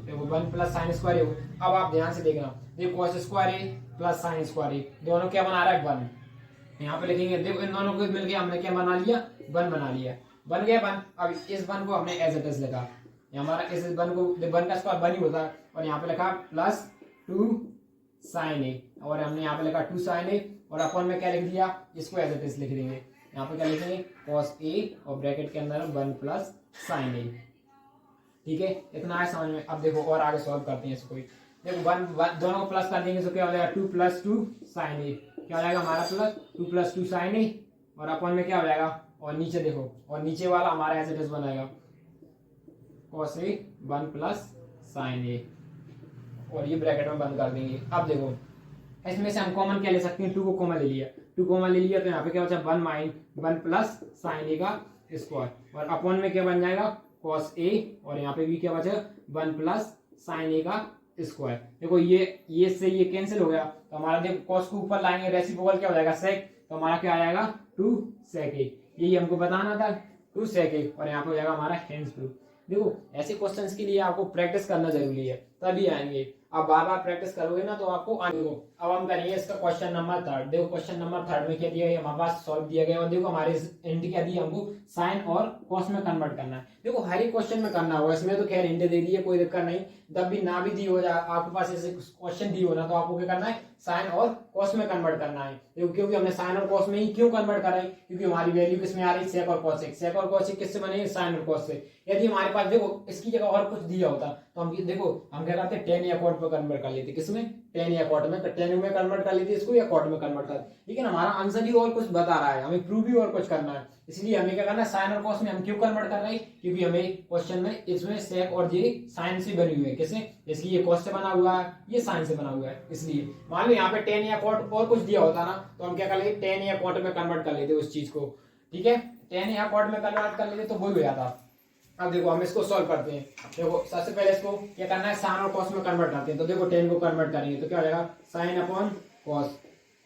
देखो 1 प्लस साइन स्क्वायर ए। अब आप ध्यान से देखना, देखो cos square A plus sine square ए, दोनों क्या बना रहा है 1, यहाँ पे लिखेंगे। देखो इन दोनों को मिल गया, हमने क्या बना लिया, 1 बना लिया, बन गया 1। अब इस 1 को हमने एज इट इज लिखा, हमारा इस 1 को 1 का स्क्वायर 1 ही होता है, और यहाँ पे लिखा प्लस 2 साइन ए, और हमने यहाँ पे लिखा 2 साइन ए, और अपन में क्या लिख दिया, इसको एज इट इज लिख देंगे। यहाँ पे क्या लिखेंगे, कॉस ए और ब्रैकेट के अंदर 1 प्लस साइन ए। ठीक है, इतना है समझ में। अब देखो और आगे सॉल्व करते हैं इसको। देखो 1 दोनों को प्लस कर देंगे तो क्या हो जाएगा 2 प्लस 2 साइन ए, क्या हो जाएगा हमारा प्लस 2 प्लस 2 साइन ए, और अपन में क्या हो जाएगा, और नीचे देखो, और नीचे वाला हमारा एज इट इज बनाएगा cos a 1 प्लस साइन ए, और ये ब्रैकेट में बंद कर देंगे। अब देखो इसमें से हम कॉमन क्या ले सकते हैं, 2 को कॉमन ले लिया, 2 कॉमन ले लिया तो यहाँ पे क्या बचा 1 प्लस साइन ए का स्क्वायर, और अपॉन में क्या बन जाएगा cos a, और यहाँ पे भी क्या बचा 1 प्लस साइन ए का स्क्वायर। देखो ये से ये कैंसिल हो गया, तो हमारा देखो cos को ऊपर लाएंगे, रेसिप्रोकल क्या हो जाएगा sec, तो हमारा क्या आ जाएगा 2 sec a, यही हमको बताना था 2 sec a, और यहाँ पे हो जाएगा हमारा हेंस प्रूफ। देखो ऐसे क्वेश्चंस के लिए आपको प्रैक्टिस करना जरूरी है, तभी आएंगे। आप बार बार प्रैक्टिस करोगे ना तो आपको आएंगे। अब हम करेंगे इसका क्वेश्चन नंबर 3। देखो क्वेश्चन नंबर 3 में क्या दिया है, हमारे पास सॉल्व दिया गया, और देखो हमारे इंट क्या दिया, हमको साइन और कॉस में कन्वर्ट करना है। देखो हर एक क्वेश्चन में करना होगा, इसमें तो खैर इंट दे दी है, कोई दिक्कत नहीं। जब भी ना भी दी हो जाए आपके पास ऐसे क्वेश्चन दी हो ना, तो आपको क्या करना है, साइन और कॉस में कन्वर्ट करना है। क्योंकि हमने साइन और कॉस में ही क्यों कन्वर्ट करा है, क्योंकि हमारी वैल्यू किसमें आ रही है, सेक और कॉसेक। सेक और कॉसेक किससे बने, साइन और कॉस से। यदि हमारे पास देखो इसकी जगह और कुछ दिया होता तो हम देखो हम क्या करते, टेन या कॉट में कन्वर्ट कर लेते, किसमें, टेन या कॉट में, टेन में कन्वर्ट कर लेते इसको, या कॉट में कन्वर्ट कर। लेकिन हमारा आंसर ही और कुछ बता रहा है, हमें प्रूव भी और कुछ करना है, इसलिए हमें क्या करना है, साइन और कॉस में हम क्यों कन्वर्ट कर रहे हैं, क्योंकि हमें क्वेश्चन में इसमें सेक और ये साइन से बनी हुई है, किससे, इसलिए ये कॉस से बना हुआ है, ये साइन से बना हुआ है। इसलिए मान लो यहाँ पे टेन या कॉट और कुछ दिया होता ना, तो हम क्या कर लेते, टेन या कॉट में कन्वर्ट कर लेते उस चीज को, ठीक है, टेन या कॉट में कन्वर्ट कर लेते तो वो हो जाता। अब देखो हम इसको सॉल्व करते हैं। देखो सबसे पहले इसको क्या करना है, साइन और कॉस में कन्वर्ट करते हैं। तो देखो 10 को कन्वर्ट करेंगे तो क्या हो जाएगा, साइन अपॉन कॉस,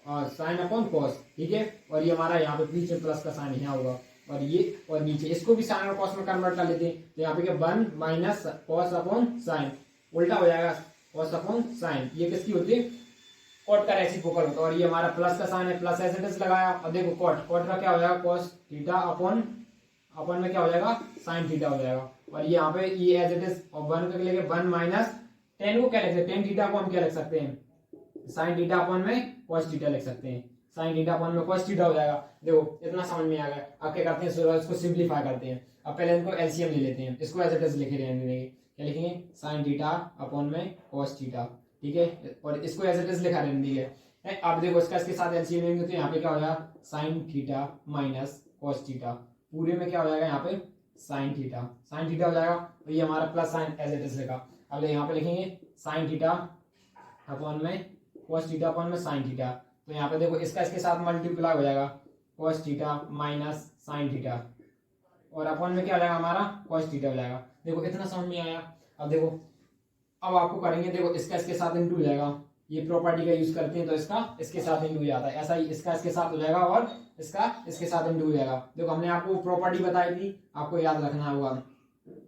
और साइन अपॉन कॉस, ठीक है, और ये हमारा यहाँ पे पीछे प्लस का साइन यहाँ होगा, और ये और नीचे इसको भी साइन और कॉस में कन्वर्ट कर लेते हैं। तो यहाँ पे क्या 1 माइनस कॉस अपॉन साइन, उल्टा हो जाएगा कॉस अपॉन साइन, ये किसकी होती है, कॉट का रेसिप्रोकल होता है। और ये हमारा प्लस का साइन है, प्लस एज इट इज लगाया, और देखो कॉट का क्या हो जाएगा, कॉस थीटा अपॉन में क्या हो जाएगा, साइन थीटा हो जाएगा। और ये यहाँ पे ये एज इट इज, और 1 का लेके 1 माइनस 10 को क्या लिख सकते हैं, टेन थीटा को हम क्या लिख सकते हैं, साइन थीटा अपॉन में कॉस थीटा लिख सकते हैं, साइन थीटा अपॉन में कॉस थीटा हो जाएगा। देखो इतना समझ में आ गया। अब क्या करते हैं, इसको सिंप्लीफाई करते हैं। अब पहले इनको एलसीएम ले लेते हैं, इसको एज इट इज लिखे रहेंगे, क्या लिखेंगे, साइन थीटा अपॉन में कॉस थीटा, ठीक है, और इसको एज इट इज लिखा रहने दीजिए। अब देखो इसका इसके साथ एलसीएम लेंगे तो यहाँ पे क्या हो जाएगा, sine theta minus cos theta, पूरे में क्या हो जाएगा, यहाँ पे साइन थीटा हो जाएगा, और ये हमारा plus sine as it is लिखा। अब यहाँ पे लिखेंगे साइन थीटा अपॉन में कॉस थीटा अपॉन में साइन थीटा, तो यहाँ पे देखो इसका इसके साथ मल्टीप्लाई हो जाएगा, cos theta minus sine theta, और अपॉन में क्या हो जाएगा हमारा, कॉस थीटा हो जाएगा। देखो इतना समझ में आया। अब देखो अब आपको करेंगे, देखो इसका इसके साथ इंटू हो जाएगा, ये प्रॉपर्टी का यूज करते हैं तो इसका इसके साथ इंटू हो जाता है, ऐसा ही इसका इसके साथ हो जाएगा, और इसका इसके साथ इंटू हो जाएगा। देखो हमने आपको प्रॉपर्टी बताई थी, आपको याद रखना होगा।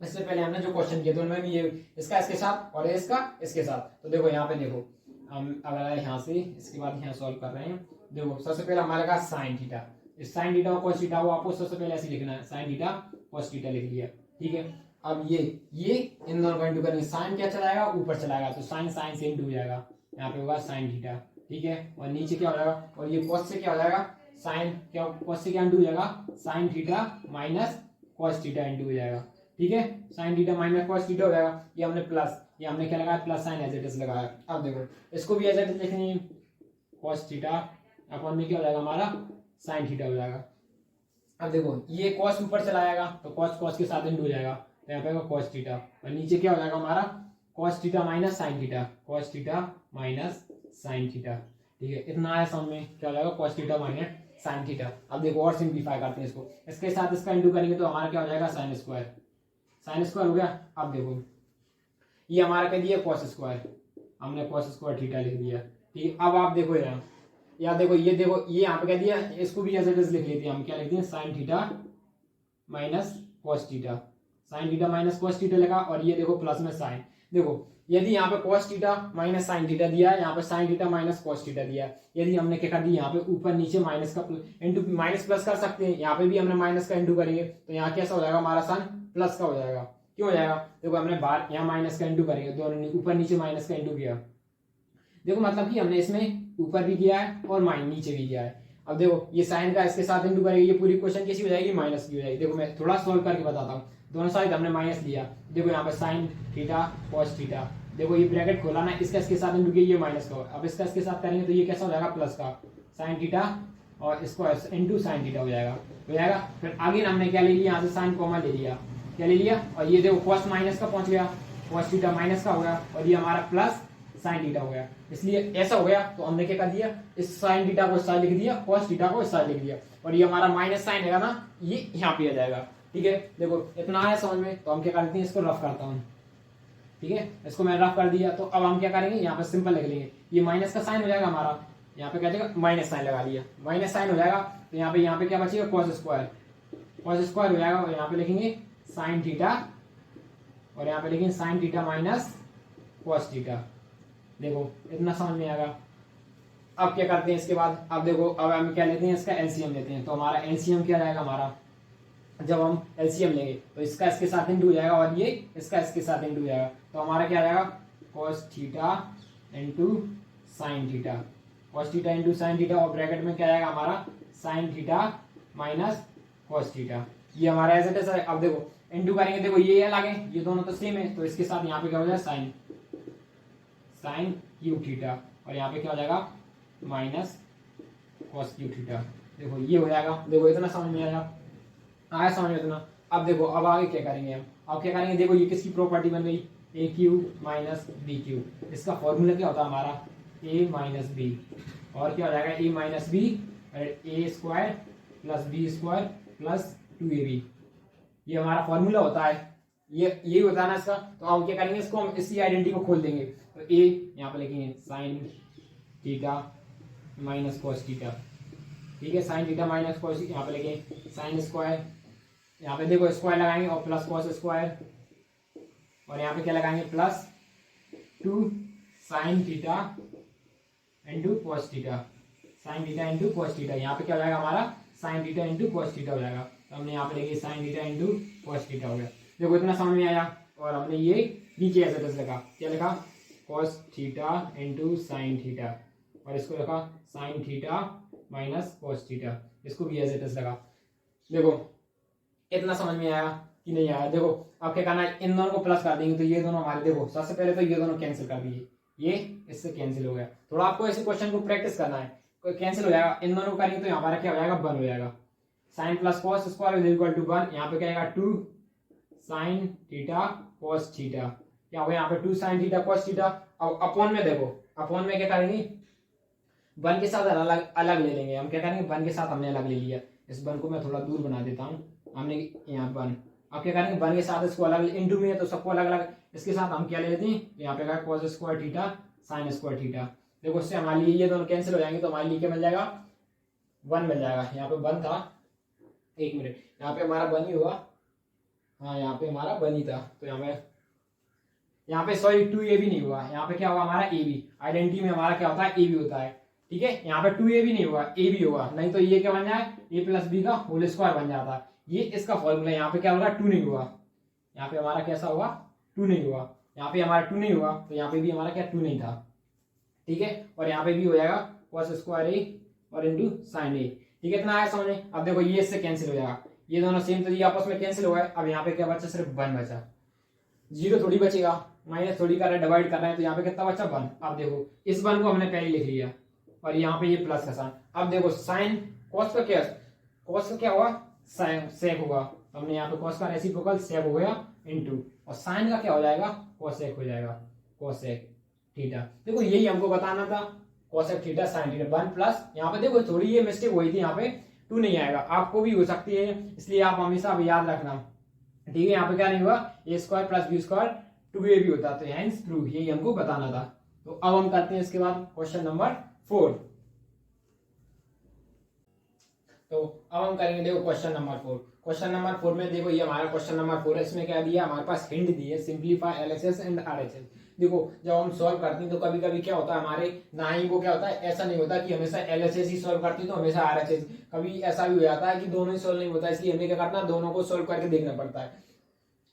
इससे पहले हमने जो क्वेश्चन किए थे उनमें भी ये इसका इसके साथ और इसका इसके साथ। तो देखो यहाँ पे देखो हम अगर यहाँ से इसके बाद यहाँ सॉल्व कर रहे हैं। देखो सबसे पहले हमारे पास साइन थीटा, इस साइन थीटा और कॉस थीटा वो आपको सबसे पहले ऐसे लिखना है, साइन थीटा कॉस थीटा लिख लिया, ठीक है। अब ये इन दोनों को इंटू करेंगे, साइन क्या चलाएगा, ऊपर चलाएगा, तो साइन से इंटू हो जाएगा, यहाँ पे होगा साइन थीटा, ठीक है, और नीचे क्या हो जाएगा, और ये कॉस से क्या हो जाएगा, साइन क्या कॉस से क्या इंटू हो जाएगा, sine theta minus cos theta into हो जाएगा, ठीक है, sine theta minus cos theta हो जाएगा। ये हमने प्लस, ये हमने क्या लगाया, plus sine as it is लगाया। अब देखो इसको भी एज इट इज लिखेंगे, कॉस थीटा अपॉन में क्या हो जाएगा हमारा, साइन थीटा हो जाएगा। अब देखो ये कॉस ऊपर चला जाएगा तो कॉस के साथ इंटू हो जाएगा, तो यहाँ पे कॉस थीटा, और नीचे क्या हो जाएगा हमारा, cos theta minus sine theta, cos theta minus sine theta, ठीक है। इतना आया समझ में, क्या हो जाएगा, cos theta minus sine theta. अब देखो और सिंप्लीफाई करते हैं इसको, इसके साथ इसका इंटू करेंगे तो हमारा क्या हो जाएगा, साइन स्क्वायर हो गया। अब देखो ये हमारा कह दिया कॉस स्क्वायर, हमने कॉस स्क्वायर थीटा लिख दिया, ठीक। अब आप देखो यहाँ देखो ये यहाँ पे कह दिया, इसको भी एज इट इज लिख लेते हैं हम, क्या लिखते हैं, sign theta minus cos theta, sign theta minus cos theta लगा, और ये देखो प्लस में साइन। देखो यदि यहाँ पे cos theta minus sine theta दिया है, यहाँ पे sign theta minus cos theta दिया है, यदि हमने क्या कर दिया, यहाँ पे ऊपर नीचे माइनस का इंटू माइनस प्लस कर सकते हैं, यहाँ पे भी हमने माइनस का इंटू करेंगे तो यहाँ कैसा हो जाएगा, हमारा साइन प्लस का हो जाएगा। क्यों हो जाएगा, देखो हमने बाहर यहाँ माइनस का इंटू करेंगे, दोनों ऊपर नीचे माइनस का इंटू किया, देखो मतलब कि हमने इसमें ऊपर भी किया है और नीचे भी किया है। अब देखो ये साइन का इसके साथ इंटू करेंगे, ये पूरी क्वेश्चन कैसी हो जाएगी, माइनस की हो जाएगी। देखो मैं थोड़ा सॉल्व करके बताता हूँ, दोनों साइड हमने माइनस लिया, देखो यहाँ पे साइन थीटा कॉस थीटा, देखो ये ब्रैकेट खोला ना, इसका इसके साथ इंटू किया, ये माइनस का, अब इसका इसके साथ करेंगे तो ये कैसा हो जाएगा, प्लस का, साइन थीटा और स्क्वायर इंटू साइन थीटा हो जाएगा। फिर आगे हमने क्या ले लिया, यहाँ से साइन कॉमन ले लिया, क्या ले लिया, और ये देखो कॉस माइनस का पहुंच गया, कॉस थीटा माइनस का हो गया, और ये हमारा प्लस साइन थीटा हो गया। इसलिए ऐसा हो गया तो हमने क्या कर दिया, इस साइन थीटा को इस साइड लिख दिया, कॉस थीटा को इस साइड लिख दिया, और ये हमारा माइनस साइन है ना, ये यहाँ पे आ जाएगा। ठीक है, देखो इतना आया समझ में, तो हम क्या करते हैं, इसको रफ करता हूँ। ठीक है, इसको मैंने रफ कर दिया, तो अब हम क्या करेंगे, यहाँ पे सिंपल लिख लेंगे, ये माइनस का साइन हो जाएगा हमारा, यहाँ पे क्या जाएगा, माइनस साइन लगा लिया, माइनस साइन हो जाएगा, तो यहाँ पे क्या बचेगा, कॉस स्क्वायर हो जाएगा, और यहाँ पे लिखेंगे साइन थीटा, और यहाँ पे लिखेंगे sine theta minus cos theta. देखो इतना समझ में आएगा। अब क्या करते हैं इसके बाद, अब देखो अब हम क्या लेते हैं, इसका एलसीएम लेते हैं। तो हमारा एलसीएम क्या जाएगा, हमारा जब हम एलसीएम लेंगे तो इसका इसके साथ इंटू हो जाएगा, और ये इसका इसके साथ इंटू हो जाएगा, तो हमारा क्या जाएगा, cos theta into sine theta, cos theta into sine theta, और ब्रैकेट में क्या जाएगा हमारा sign theta minus cos theta. ये हमारा एज इट इज है। अब देखो इंटू करेंगे, देखो ये अलग है, ये दोनों तो सेम है, तो इसके साथ यहाँ पे क्या हो जाएगा, साइन क्यूब थीटा, और यहाँ पे क्या हो जाएगा, माइनस कॉस क्यूब थीटा। देखो ये हो जाएगा। देखो इतना समझ में आया समझ में इतना। अब देखो अब आगे क्या करेंगे हम, अब क्या करेंगे, देखो ये किसकी प्रॉपर्टी बन गई, ए क्यूब माइनस बी क्यूब। इसका फॉर्मूला क्या होता है हमारा, ए माइनस बी, और क्या हो जाएगा, A minus B, A square plus B square plus 2ab। ये हमारा फॉर्मूला होता है, ये होता है ना इसका। तो हम क्या करेंगे, इसको हम इसी आइडेंटिटी को खोल देंगे। तो ए यहाँ पे लिखेंगे sine theta minus cos theta. ठीक है, साइन थीटा माइनस कॉस, यहाँ पे लिखेंगे साइन स्क्वायर, यहाँ पे देखो स्क्वायर लगाएंगे, और प्लस कॉस स्क्वायर, और यहाँ पे क्या लगाएंगे, plus 2 sine theta into cos theta, sine theta into cos theta. यहाँ पे क्या हो जाएगा हमारा, sine theta into cos theta हो जाएगा। तो हमने यहाँ पे लिखी sine theta into cos theta हो गया। देखो इतना समझ में आया। और हमने ये नीचे एज इट इज लिखा, क्या लिखा, cos theta into sine theta, और इसको लिखा sign theta minus cos theta, इसको भी एज इट इज लगा। देखो इतना समझ में आया कि नहीं आया। देखो अब क्या करना है, इन दोनों को प्लस कर देंगे, तो ये दोनों हमारे, देखो सबसे पहले तो ये दोनों कैंसिल कर दिए, ये इससे कैंसिल हो गया। थोड़ा आपको ऐसे क्वेश्चन को प्रैक्टिस करना है, कोई कैंसिल हो जाएगा, इन दोनों को करेंगे तो हमारा क्या हो जाएगा, 1 हो जाएगा। Sine plus cos square is equal to 1, यहाँ पे क्या आएगा 2 साइन थीटा कॉस थीटा, क्या हो गया यहाँ पे 2 साइन थीटा कॉस थीटा। अब अपॉन में देखो, अपॉन में क्या करेंगे, 1 के साथ अलग अलग ले लेंगे हम। क्या करेंगे, 1 के साथ हमने अलग ले लिया, इस 1 को मैं थोड़ा दूर बना देता हूँ, हमने यहाँ 1। अब क्या करेंगे, 1 के साथ इसको अलग, इंटू में है तो सबको अलग अलग, इसके साथ हम क्या ले लेते हैं, यहाँ पे cos square theta sine square theta. देखो उससे हमारे लिए ये दोनों कैंसिल हो जाएंगे, तो हमारे लिए क्या मिल जाएगा, 1 मिल जाएगा। यहाँ पे 1 था, 1 मिनट, यहाँ पे हमारा 1 ही हुआ, हाँ यहाँ पे हमारा 1 ही था, तो यहाँ पे सॉरी 2ab नहीं हुआ, यहाँ पे क्या हुआ हमारा ab। आइडेंटिटी में हमारा क्या होता है, ab होता है। ठीक है, यहाँ पे 2ab नहीं हुआ, ab होगा, नहीं तो ये क्या बन जाए, a प्लस बी का होल स्क्वायर बन जाता है। ये इसका फॉर्मूला। यहाँ पे क्या होगा, 2 नहीं हुआ, यहाँ पे हमारा कैसा होगा, 2 नहीं हुआ, यहाँ पे हमारा 2 नहीं हुआ, तो यहाँ पे भी हमारा क्या 2 नहीं था। ठीक है, और यहाँ पे भी हो जाएगा कॉस स्क्वायर a और इंटू साइन a। ठीक है, इतना आया समझ में। अब देखो ये इससे कैंसिल हो जाएगा, ये दोनों सेम, तो ये आपस में कैंसिल हो गए। अब यहाँ पे क्या बचा, सिर्फ 1 बचा, 0 थोड़ी बचेगा, माइनस थोड़ी कर रहे हैं, डिवाइड कर रहे हैं, तो यहाँ पे कितना बचा, 1। अब देखो इस 1 को हमने पहले लिख लिया, और यहाँ पे ये प्लस का साइन। अब देखो साइन कॉस का क्या होगा, सेक होगा, तो हमने यहाँ पे कॉस का रेसिप्रोकल सेक हो गया इनटू, और साइन का क्या हो जाएगा, कोसेक हो जाएगा, कोसेक थीटा। देखो यही हमको बताना था, cosec theta sine theta 1 plus, यहाँ पे देखो थोड़ी ये मिस्टेक हुई थी, यहाँ पे 2 नहीं आएगा, आपको भी हो सकती है, इसलिए आप हमेशा अब याद रखना। ठीक है, यहाँ पे क्या नहीं हुआ, A square plus B square 2ab होता, तो हेंस प्रूव, यही हमको बताना था। तो अब हम करते हैं इसके बाद क्वेश्चन नंबर 4। तो अब हम करेंगे, देखो क्वेश्चन नंबर 4। क्वेश्चन नंबर 4 में देखो, ये हमारा क्वेश्चन नंबर 4 है, इसमें क्या दिया हमारे पास, हिंट दी है, सिंपलीफाई एलएचएस एंड आरएचएस। देखो जब हम सॉल्व करते हैं तो कभी कभी क्या होता है हमारे, ना ही वो क्या होता है, ऐसा नहीं होता कि हमेशा एलएचएस ही सॉल्व करती है तो हमेशा आरएचएस, कभी ऐसा भी हो जाता है कि दोनों ही सॉल्व नहीं होता, इसलिए हमें क्या करना है, दोनों को सॉल्व करके देखना पड़ता है।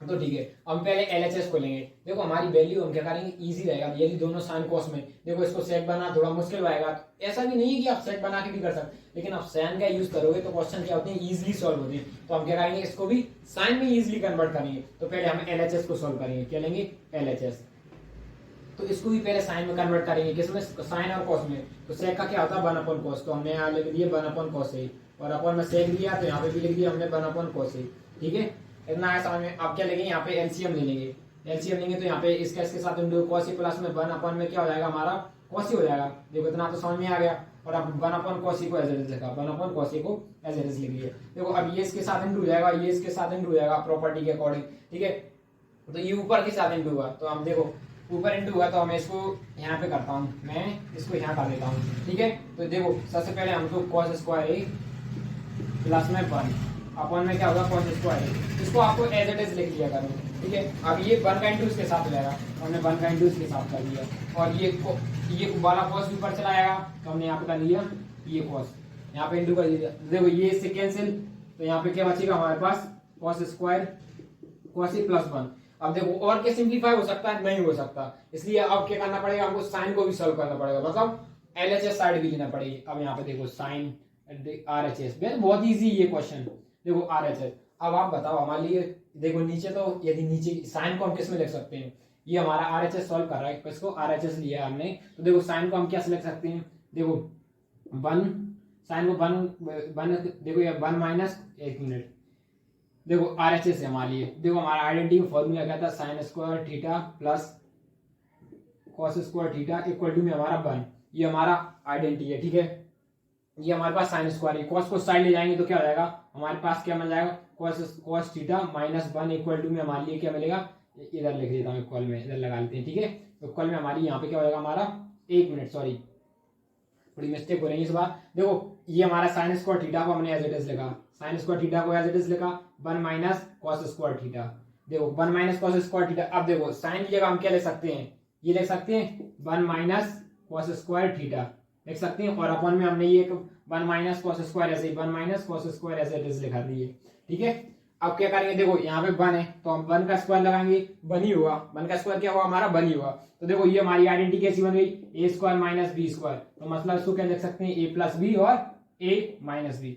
तो ठीक है, हम पहले एलएचएस को लेंगे। देखो हमारी वैल्यू हम क्या करेंगे, इजी रहेगा, यदि दोनों साइन कॉस में, देखो इसको सेक बनाना थोड़ा मुश्किल रहेगा, ऐसा भी नहीं है कि आप सेक बना के भी कर सकते, लेकिन आप साइन का यूज करोगे तो क्वेश्चन क्या होते हैं, इजीली सॉल्व होते हैं। तो हम क्या करेंगे, इसको भी साइन में इजीली कन्वर्ट करेंगे। तो पहले हम एलएचएस को सॉल्व करेंगे, क्या लेंगे, एलएचएस। तो इसको भी पहले साइन में कन्वर्ट करेंगे, किसमें, साइन और कॉस में। तो सेक का क्या होता है 1/cos, तो हमने यहाँ लिख दिया 1/cos a, और अपन में सेक दिया तो यहाँ पे भी लिख दिया हमने 1/cos a। ठीक है, इतना है समझ में। अब क्या लेंगे, यहाँ पे एलसीएम ले लेंगे। एलसीएम लेंगे तो यहाँ पे इसका इसके साथ इंटू cos a प्लस में 1 में क्या हो जाएगा हमारा cos a हो जाएगा। देखो इतना तो समझ में आ गया। और अब 1/cos a को एज इट इज लिखा, 1/cos a को एज इट इज लिख लिया। देखो अब ये इसके साथ इंटू हो जाएगा, ये इसके साथ इंटू हो जाएगा प्रॉपर्टी के अकॉर्डिंग। ठीक है, तो ये ऊपर के साथ इंटू हुआ, तो हम देखो ऊपर इंटू हुआ तो मैं इसको यहाँ पे करता हूँ, मैं इसको यहाँ कर देता हूँ। ठीक है, तो देखो सबसे पहले हमको cos स्क्वायर a प्लस में 1 अपन में क्या होगा cos स्क्वायर a, इसको आपको एज इट इज लिख लिया करो। ठीक है, अब ये 1 का इंटू इसके साथ हो जाएगा, हमने 1 का इंटू इसके साथ कर लिया, और ये वाला cos ऊपर चला आएगा तो हमने यहाँ पे कर लिया ये cos, यहाँ पे इंटू कर दिया। देखो ये इससे कैंसिल, तो यहाँ पे क्या बचेगा हमारे पास cos square cos a plus 1। अब देखो और क्या सिंप्लीफाई हो सकता है, नहीं हो सकता, इसलिए अब क्या करना पड़ेगा हमको, साइन को भी सॉल्व करना पड़ेगा, मतलब एलएचएस साइड भी लेना पड़ेगी। अब यहाँ पे देखो साइन आरएचएस, बहुत इजी ये क्वेश्चन। देखो आरएचएस, अब आप बताओ हमारे लिए, देखो नीचे तो यदि नीचे साइन को हम किस में लिख सकते हैं, ये हमारा आरएचएस सॉल्व कर रहा है, इसको आरएचएस लिया हमने, तो देखो साइन को हम क्या लिख सकते हैं, देखो 1 साइन को 1 देखो ये 1 माइनस, एक मिनट, देखो आरएचएस है हमारे लिए। देखो हमारा आइडेंटिटी फॉर्मूला क्या था, sine square theta plus cos square theta equal to में हमारा 1, ये हमारा आइडेंटिटी है। ठीक है, ये हमारे पास साइन स्क्वायर है, कॉस को साइड ले जाएंगे तो क्या हो जाएगा हमारे पास, क्या मिल जाएगा cos theta minus 1 equal to में हमारे लिए क्या मिलेगा, इधर लिख देता हूँ इक्वल में, इधर लगा लेते हैं। ठीक है, तो इक्वल में हमारी यहाँ पे क्या हो जाएगा हमारा, एक मिनट सॉरी थोड़ी मिस्टेक हो रही है इस बार। देखो ये हमारा साइन स्क्वायर थीटा को हमने एज इट इज लिखा, साइन स्क्वायर थीटा को एज इट इज लिखा 1 माइनस कॉस स्क्वायर थीटा। देखो 1 माइनस कॉस स्क्वायर थीटा, अब देखो साइन की जगह हम क्या लिख सकते हैं, ये लिख सकते हैं 1 माइनस कॉस स्क्वायर थीटा लिख सकते हैं, और अपन में हमने ये 1 माइनस कॉस स्क्वायर ऐसे 1 minus cos square as it is लिखा दिए। ठीक है, अब क्या करेंगे, देखो यहाँ पे 1 है तो हम 1 का स्क्वायर लगाएंगे, 1 ही होगा, 1 का स्क्वायर क्या होगा हमारा 1 ही होगा। तो देखो ये हमारी आइडेंटिटी कैसी बन गई, A square minus B square, तो मतलब इसको क्या लिख सकते हैं, ए प्लस बी और ए माइनस बी।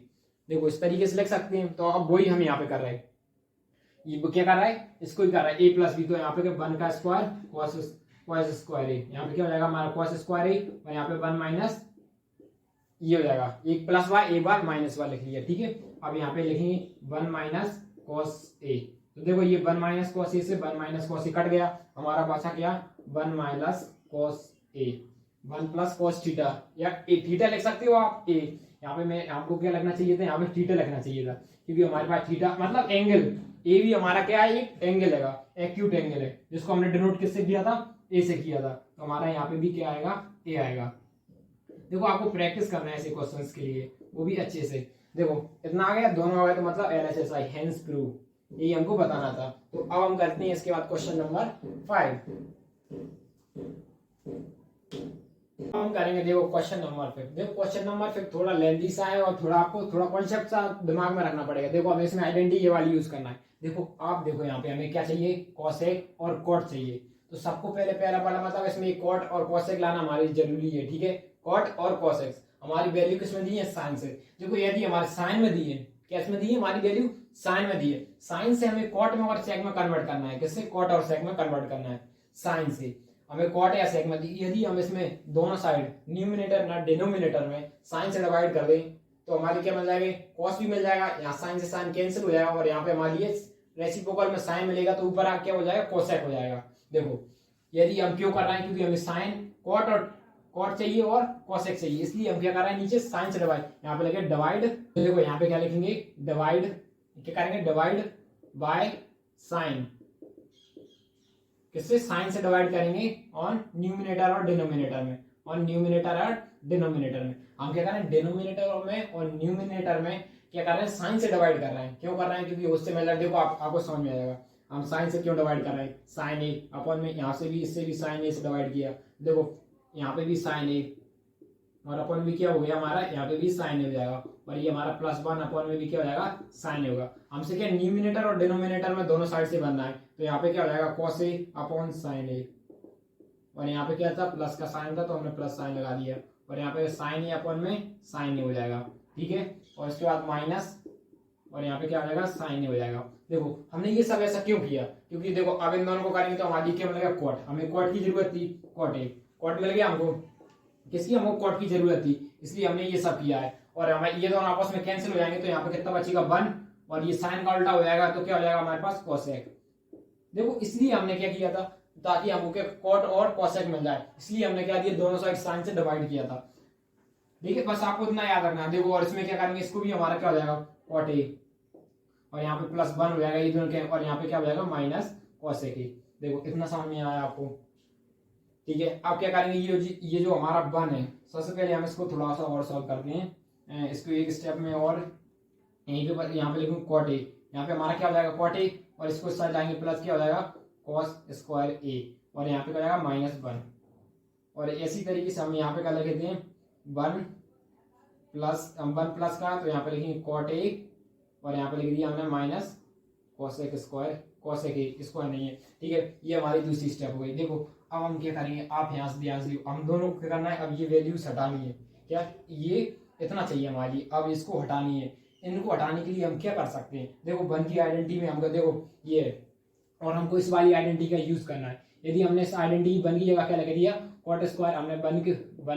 देखो इस तरीके से लिख सकते हैं, तो अब वही हम यहाँ पे कर रहे हैं, ये क्या कर रहा है, इसको ही कर रहा है ए प्लस बी, तो यहाँ पे 1 का स्क्वायर कॉस स्क्वायर ए, यहाँ पे क्या हो जाएगा हमारा कॉस स्क्वायर ए, और यहाँ पे 1 माइनस ये हो जाएगा एक प्लस वाई, एक बार माइनस वाई लिख लिया। ठीक है, अब यहाँ पे लिखेंगे 1 माइनस कॉस ए, तो देखो ये 1 माइनस कॉस ए से 1 माइनस कॉस ए कट गया, हमारा बचा क्या 1 minus cos A, 1 plus cos theta, या ए थीटा लिख सकते हो आप, ए यहाँ पे मैं आपको क्या लगना चाहिए था, यहाँ पे थीटा लिखना चाहिए था, क्योंकि हमारे पास थीटा मतलब एंगल, ए भी हमारा क्या है, एक एंगल है, एक्यूट एंगल है, जिसको हमने डिनोट किससे किया था, ए से किया था, तो हमारा यहाँ पे भी क्या आएगा, ए आएगा। देखो आपको प्रैक्टिस करना है ऐसे क्वेश्चंस के लिए, वो भी अच्छे से। देखो इतना आ गया, दोनों आ गए, तो मतलब एलएचएसआई हेंस प्रूव, यही हमको बताना था। तो अब हम करते हैं इसके बाद क्वेश्चन नंबर 5, हम करेंगे देखो क्वेश्चन नंबर 5। देखो क्वेश्चन नंबर 5 थोड़ा लेंथी सा है, और थोड़ा आपको थोड़ा कॉन्सेप्ट सा दिमाग में रखना पड़ेगा। देखो हमें इसमें आइडेंटिटी ये वाली यूज करना है। देखो आप देखो यहाँ पे हमें क्या चाहिए, कॉसेक और कॉट चाहिए, तो सबको पहला पढ़ा मतलब इसमें कॉट और कॉसेक लाना हमारी जरूरी है। ठीक है, कॉट और कॉसेक हमारी वैल्यू किसमें दी है, साइन से। देखो यदि हमारे साइन में दी है, कैसे में दी है, हमारी वैल्यू साइन में दी है, साइन से हमें कॉट में और सेक में कन्वर्ट करना है, किससे, कॉट और सेक में कन्वर्ट करना है, साइन से हमें कॉट या सेक में दी। यदि हम इसमें दोनों साइड न्यूमिनेटर ना डिनोमिनेटर में साइन से डिवाइड कर दें, तो हमारी क्या मिल जाएगी, कॉस भी मिल जाएगा, यहाँ साइन से साइन कैंसिल हो जाएगा, और यहाँ पे हमारी रेसिप्रोकल में साइन मिलेगा, तो ऊपर क्या हो जाएगा, कोसेक हो जाएगा। देखो यदि हम क्यों कर रहे हैं, क्योंकि हमें साइन कॉट और कॉट चाहिए और कोसेक चाहिए, इसलिए हम क्या कर रहे हैं, नीचे साइन से डिवाइड, यहाँ पे लगे डिवाइड, तो देखो यहाँ पे क्या लिखेंगे, डिवाइड, क्या करेंगे, डिवाइड बाय साइन, किससे, साइन से डिवाइड करेंगे ऑन न्यूमिनेटर और डिनोमिनेटर में, ऑन न्यूमिनेटर और डिनोमिनेटर में। हम क्या कर रहे हैं, डिनोमिनेटर में और न्यूमिनेटर में क्या कर रहे हैं, साइन से डिवाइड कर रहे हैं। क्यों कर रहे हैं, क्योंकि उससे मतलब देखो आपको समझ में आएगा हम साइन से क्यों डिवाइड कर रहे हैं, साइन ए अपन में यहाँ से भी इससे भी साइन ए से डिवाइड किया, देखो यहाँ पे भी साइन ए, और अपन भी क्या हो गया हमारा, यहाँ पे भी साइन हो जाएगा, और ये हमारा +1 अपन में भी क्या हो जाएगा, साइन होगा। हमसे क्या न्यूमिनेटर और डिनोमिनेटर में दोनों साइड से बनना है, तो यहाँ पे क्या हो जाएगा, कॉस ए अपॉन साइन ए, और यहाँ पे क्या था, प्लस का साइन था तो हमने प्लस साइन लगा दिया, और यहाँ पे साइन ए अपन में साइन ए हो जाएगा। ठीक है, और इसके बाद माइनस और यहाँ पे क्या हो जाएगा साइन ए हो जाएगा। देखो हमने ये सब ऐसा क्यों किया, क्योंकि देखो अब इन दोनों को करेंगे तो हमारी क्या मिलेगा कॉट, हमें कॉट की जरूरत थी, कॉट ए, कॉट मिल गया हमको, किसकी, हमको कॉट की जरूरत थी, इसलिए हमने ये सब किया है। और हमें ये दोनों आपस में कैंसिल हो जाएंगे तो यहाँ पे कितना बचेगा 1, और ये साइन का उल्टा हो जाएगा तो क्या हो जाएगा हमारे पास कोसेक। देखो इसलिए हमने क्या किया था, ताकि हमको क्या कॉट और कोसेक मिल जाए, इसलिए हमने क्या दिया, दोनों साइड साइन से डिवाइड किया था। ठीक है, बस आपको इतना याद रखना है। देखो और इसमें क्या करेंगे, इसको भी हमारा क्या हो जाएगा कॉट ए, और यहाँ पे +1 हो जाएगा ये दोनों के, और यहाँ पे क्या हो जाएगा माइनस कोसेक ए। देखो इतना समझ में आया आपको। ठीक है, अब क्या करेंगे, ये जो हमारा 1 है, सबसे पहले हम इसको थोड़ा सा और सॉल्व करते हैं, इसको एक स्टेप में, और यहीं पे यहाँ पे लिखूंगा कॉट ए, यहाँ पे हमारा क्या हो जाएगा कॉट ए, और इसको इस साइड लाएंगे प्लस क्या हो जाएगा कॉस स्क्वायर ए, और यहाँ पे क्या हो जाएगा -1। और इसी तरीके से हम यहाँ पे क्या लिख देते हैं 1 प्लस का, तो यहाँ पे लिखेंगे कॉट ए, और यहाँ पे लिख दिया हमने माइनस कोसेक स्क्वायर, कोसेक ए स्क्वायर नहीं है। ठीक है, ये हमारी दूसरी स्टेप हो गई। देखो अब हम क्या करेंगे, आप यहाँ से ध्यान से, हम दोनों को क्या करना है, अब ये वैल्यूज हटानी है, क्या ये इतना चाहिए हमारी, अब इसको हटानी है। इनको हटाने के लिए हम क्या कर सकते हैं, देखो 1 की आइडेंटिटी में हमको देखो ये है, और हमको इस वाली आइडेंटिटी का यूज करना है। यदि हमने इस आइडेंटिटी 1 की जगह क्या लगा दिया कॉट स्क्वायर, हमने 1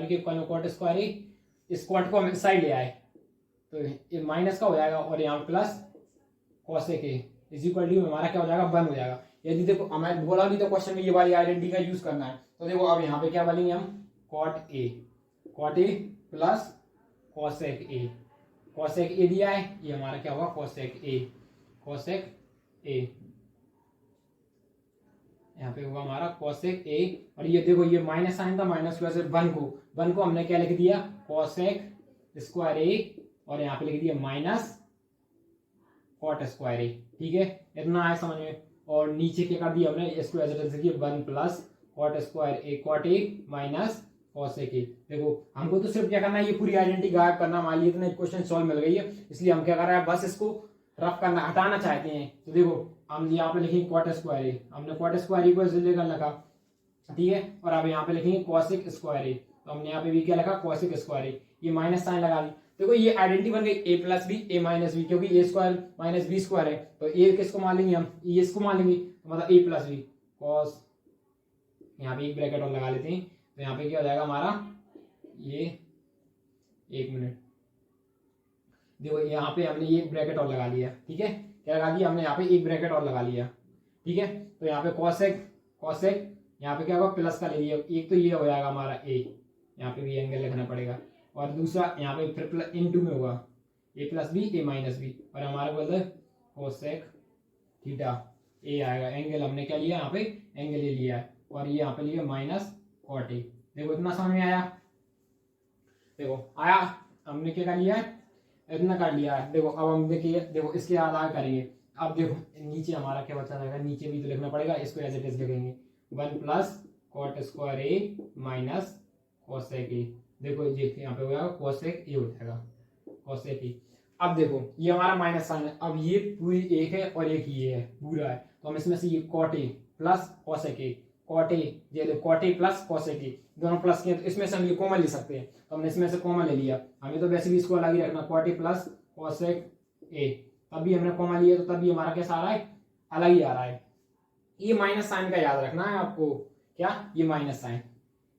के कॉट स्क्वायर ही, इस कॉट को हम इस साइड ले आए तो ये माइनस का हो जाएगा, और यहाँ plus cosec A is equal to हमारा क्या हो जाएगा 1 हो जाएगा। यदि देखो हमें बोला भी तो क्वेश्चन में ये वाली आइडेंटिटी का यूज करना है, तो देखो अब यहाँ पे क्या बोलेंगे हम cot A plus cosec A, cosec A दिया है, ये हमारा क्या होगा कोसेक ए, यहाँ पे होगा हमारा कोसेक ए, और ये देखो ये माइनस साइन था, माइनस की वजह से 1 को हमने क्या लिख दिया कोसेक स्क्वायर ए, और यहाँ पे लिख दिया माइनस कॉट स्क्वायर ए। ठीक है, इतना आया समझ में। और नीचे क्या कर दिया हमने, इसको एज इट इज लिखिए 1 plus cot square A cot A minus cosec A. देखो हमको तो सिर्फ क्या करना है, ये पूरी आइडेंटिटी गायब करना, मान लीजिए इतने क्वेश्चन सॉल्व मिल गई है, इसलिए हम क्या कर रहे हैं, बस इसको रफ करना, हटाना चाहते हैं। तो देखो हम यहाँ पे लिखेंगे कॉट स्क्वायर ए, हमने कॉट स्क्वायर ए को ऐसे लेकर लिखा, ठीक है, और अब यहाँ पे लिखेंगे कोसेक स्क्वायर ए, तो हमने यहाँ पे भी क्या लिखा कोसेक स्क्वायर ए, ये माइनस साइन लगा दी। देखो ये आइडेंटिटी बन गई a plus B A minus B, क्योंकि a square minus B square है, तो a किसको मान लेंगे हम, ये इसको मान लेंगे, तो मतलब a प्लस बी कॉस, यहाँ पे एक ब्रैकेट और लगा लेते हैं, तो यहाँ पे क्या हो जाएगा हमारा, ये 1 मिनट, देखो यहाँ पे हमने ये ब्रैकेट और लगा लिया। ठीक है, क्या लगा दिया हमने, यहाँ पे एक ब्रैकेट और लगा लिया। ठीक है, तो यहाँ पे कॉसेक यहाँ पे क्या होगा प्लस का ले लिया, एक तो ये हो जाएगा हमारा a, यहाँ पे भी एंगल लिखना पड़ेगा, और दूसरा यहाँ पे फिर इन 2 में होगा a plus B A minus B, और हमारे बोलते कोसेक थीटा ए आएगा, एंगल हमने क्या लिया यहाँ पे एंगल ले लिया है, और ये यहाँ पे लिया माइनस कॉट ए। देखो इतना समझ में आया, देखो आया, हमने क्या कर लिया है, इतना कर लिया है। देखो अब हम देखिए, देखो इसके आधार करेंगे, अब देखो नीचे हमारा क्या बचा रहेगा, नीचे भी तो लिखना पड़ेगा, इसको एज इट इज लिखेंगे 1 plus cot square A minus cosec A. देखो ये यहाँ पे हो जाएगा कोसेक ए हो जाएगा, कोसेक ए। अब देखो ये हमारा माइनस साइन है, अब ये पूरी एक है और एक ये है पूरा है, तो हम इसमें से ये cot A plus cosec A, cot A, ये देखो cot A plus cosec A, दोनों प्लस के, तो इसमें से हम ये कॉमन ले सकते हैं, तो हमने इसमें से कॉमन ले लिया। हमें तो वैसे भी इसको अलग ही रखना, cot A plus cosec A, तब भी हमने कॉमन लिया, तो तब भी हमारा कैसा आ रहा है, अलग ही आ रहा है। ये माइनस साइन का याद रखना है आपको, क्या ये माइनस साइन,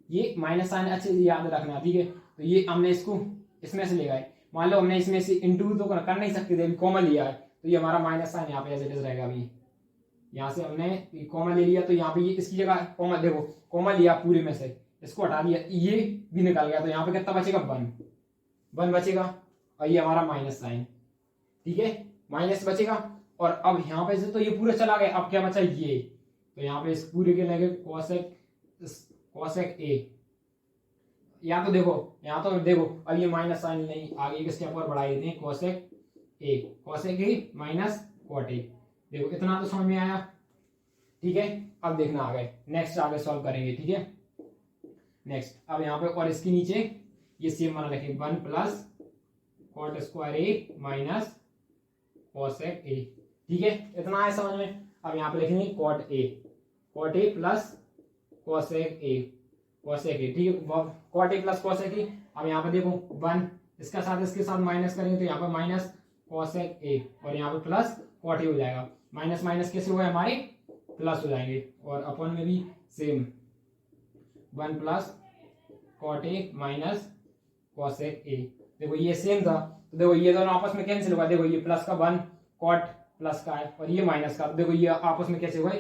ये माइनस साइन अच्छे से याद रखना। ठीक है, तो ये हमने इसको इसमें से ले गए, मान लो हमने इसमें से इंटू तो कर नहीं सकते थे, अभी कॉमन लिया है, तो ये हमारा माइनस साइन यहाँ पे एज इट इज रहेगा। अभी यहाँ से हमने कॉमन ले लिया, तो यहाँ पे ये इसकी जगह कॉमन, देखो कॉमन लिया पूरे में से, इसको हटा दिया, ये भी निकल गया, तो यहाँ पे कितना बचेगा 1 बचेगा, और ये हमारा माइनस साइन। ठीक है, माइनस बचेगा, और अब यहाँ पे से तो ये पूरा चला गया, अब क्या बचा ये, तो यहाँ पे इस पूरे के लगे कोसेक ए, यहाँ तो देखो अब ये माइनस साइन नहीं, आगे एक स्टेप और बढ़ा देते हैं, cosec A minus cot A. देखो इतना तो समझ में आया। ठीक है, अब देखना आगे, नेक्स्ट आगे सॉल्व करेंगे। ठीक है, नेक्स्ट अब यहाँ पे और इसके नीचे ये सेम बना रखें, 1 plus cot square A minus cosec A. ठीक है, इतना है समझ में। अब यहाँ पे लिखेंगे cot A plus cosec A, ठीक है, cot A plus cosec A. अब यहाँ पे देखो 1 इसका साथ इसके साथ माइनस करेंगे, तो यहाँ पे माइनस कोसेक ए, और यहाँ पे प्लस कॉट ए हो जाएगा। माइनस माइनस कैसे हो गए हमारे, प्लस हो जाएंगे, और अपन में भी same 1 plus cot A minus cosec A. देखो ये सेम था, तो देखो ये दोनों आपस में कैंसिल होगा। देखो ये प्लस का 1 कॉट प्लस का है, और ये माइनस का, देखो ये आपस में कैसे हुआ,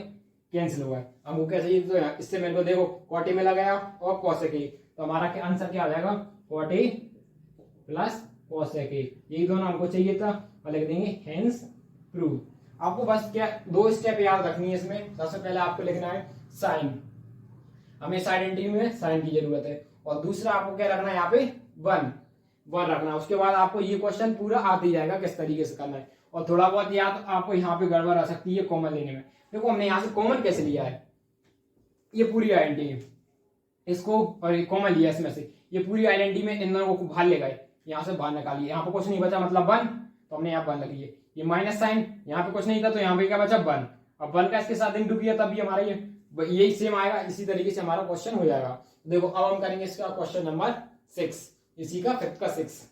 कैंसिल हुआ है। हमको कैसे, ये तो इससे मेरे को देखो कॉट ए में लगाया और कोसेक ए, तो हमारा क्या आंसर क्या आ जाएगा, cot A plus cosec A, यही दोनों हमको चाहिए था, और लिख देंगे हेंस प्रूव। आपको बस क्या 2 स्टेप याद रखनी है इसमें। सबसे पहले आपको लिखना है साइन, हमें इस आइडेंटिटी में साइन की जरूरत है, और दूसरा आपको क्या रखना है यहाँ पे 1 रखना है। उसके बाद आपको ये क्वेश्चन पूरा आ ही जाएगा किस तरीके से करना है। और थोड़ा बहुत याद आपको यहाँ पे गड़बड़ आ सकती है कॉमन लेने में। देखो हमने यहाँ से कॉमन कैसे लिया है, ये पूरी आइडेंटिटी इसको और कॉमन लिया इसमें से, ये पूरी आइडेंटिटी में इन दोनों को बाहर ले गए, यहाँ से बाहर निकालिए, यहाँ पे कुछ नहीं बचा मतलब 1, तो हमने यहाँ 1 लिखिए। ये माइनस साइन, यहाँ पे कुछ नहीं था तो यहाँ पे क्या बचा 1, अब 1 का इसके साथ इंटू किया तब भी हमारा यही सेम आएगा। इसी तरीके से हमारा क्वेश्चन हो जाएगा। देखो अब हम करेंगे इसका क्वेश्चन नंबर 6, इसी का 5th का 6।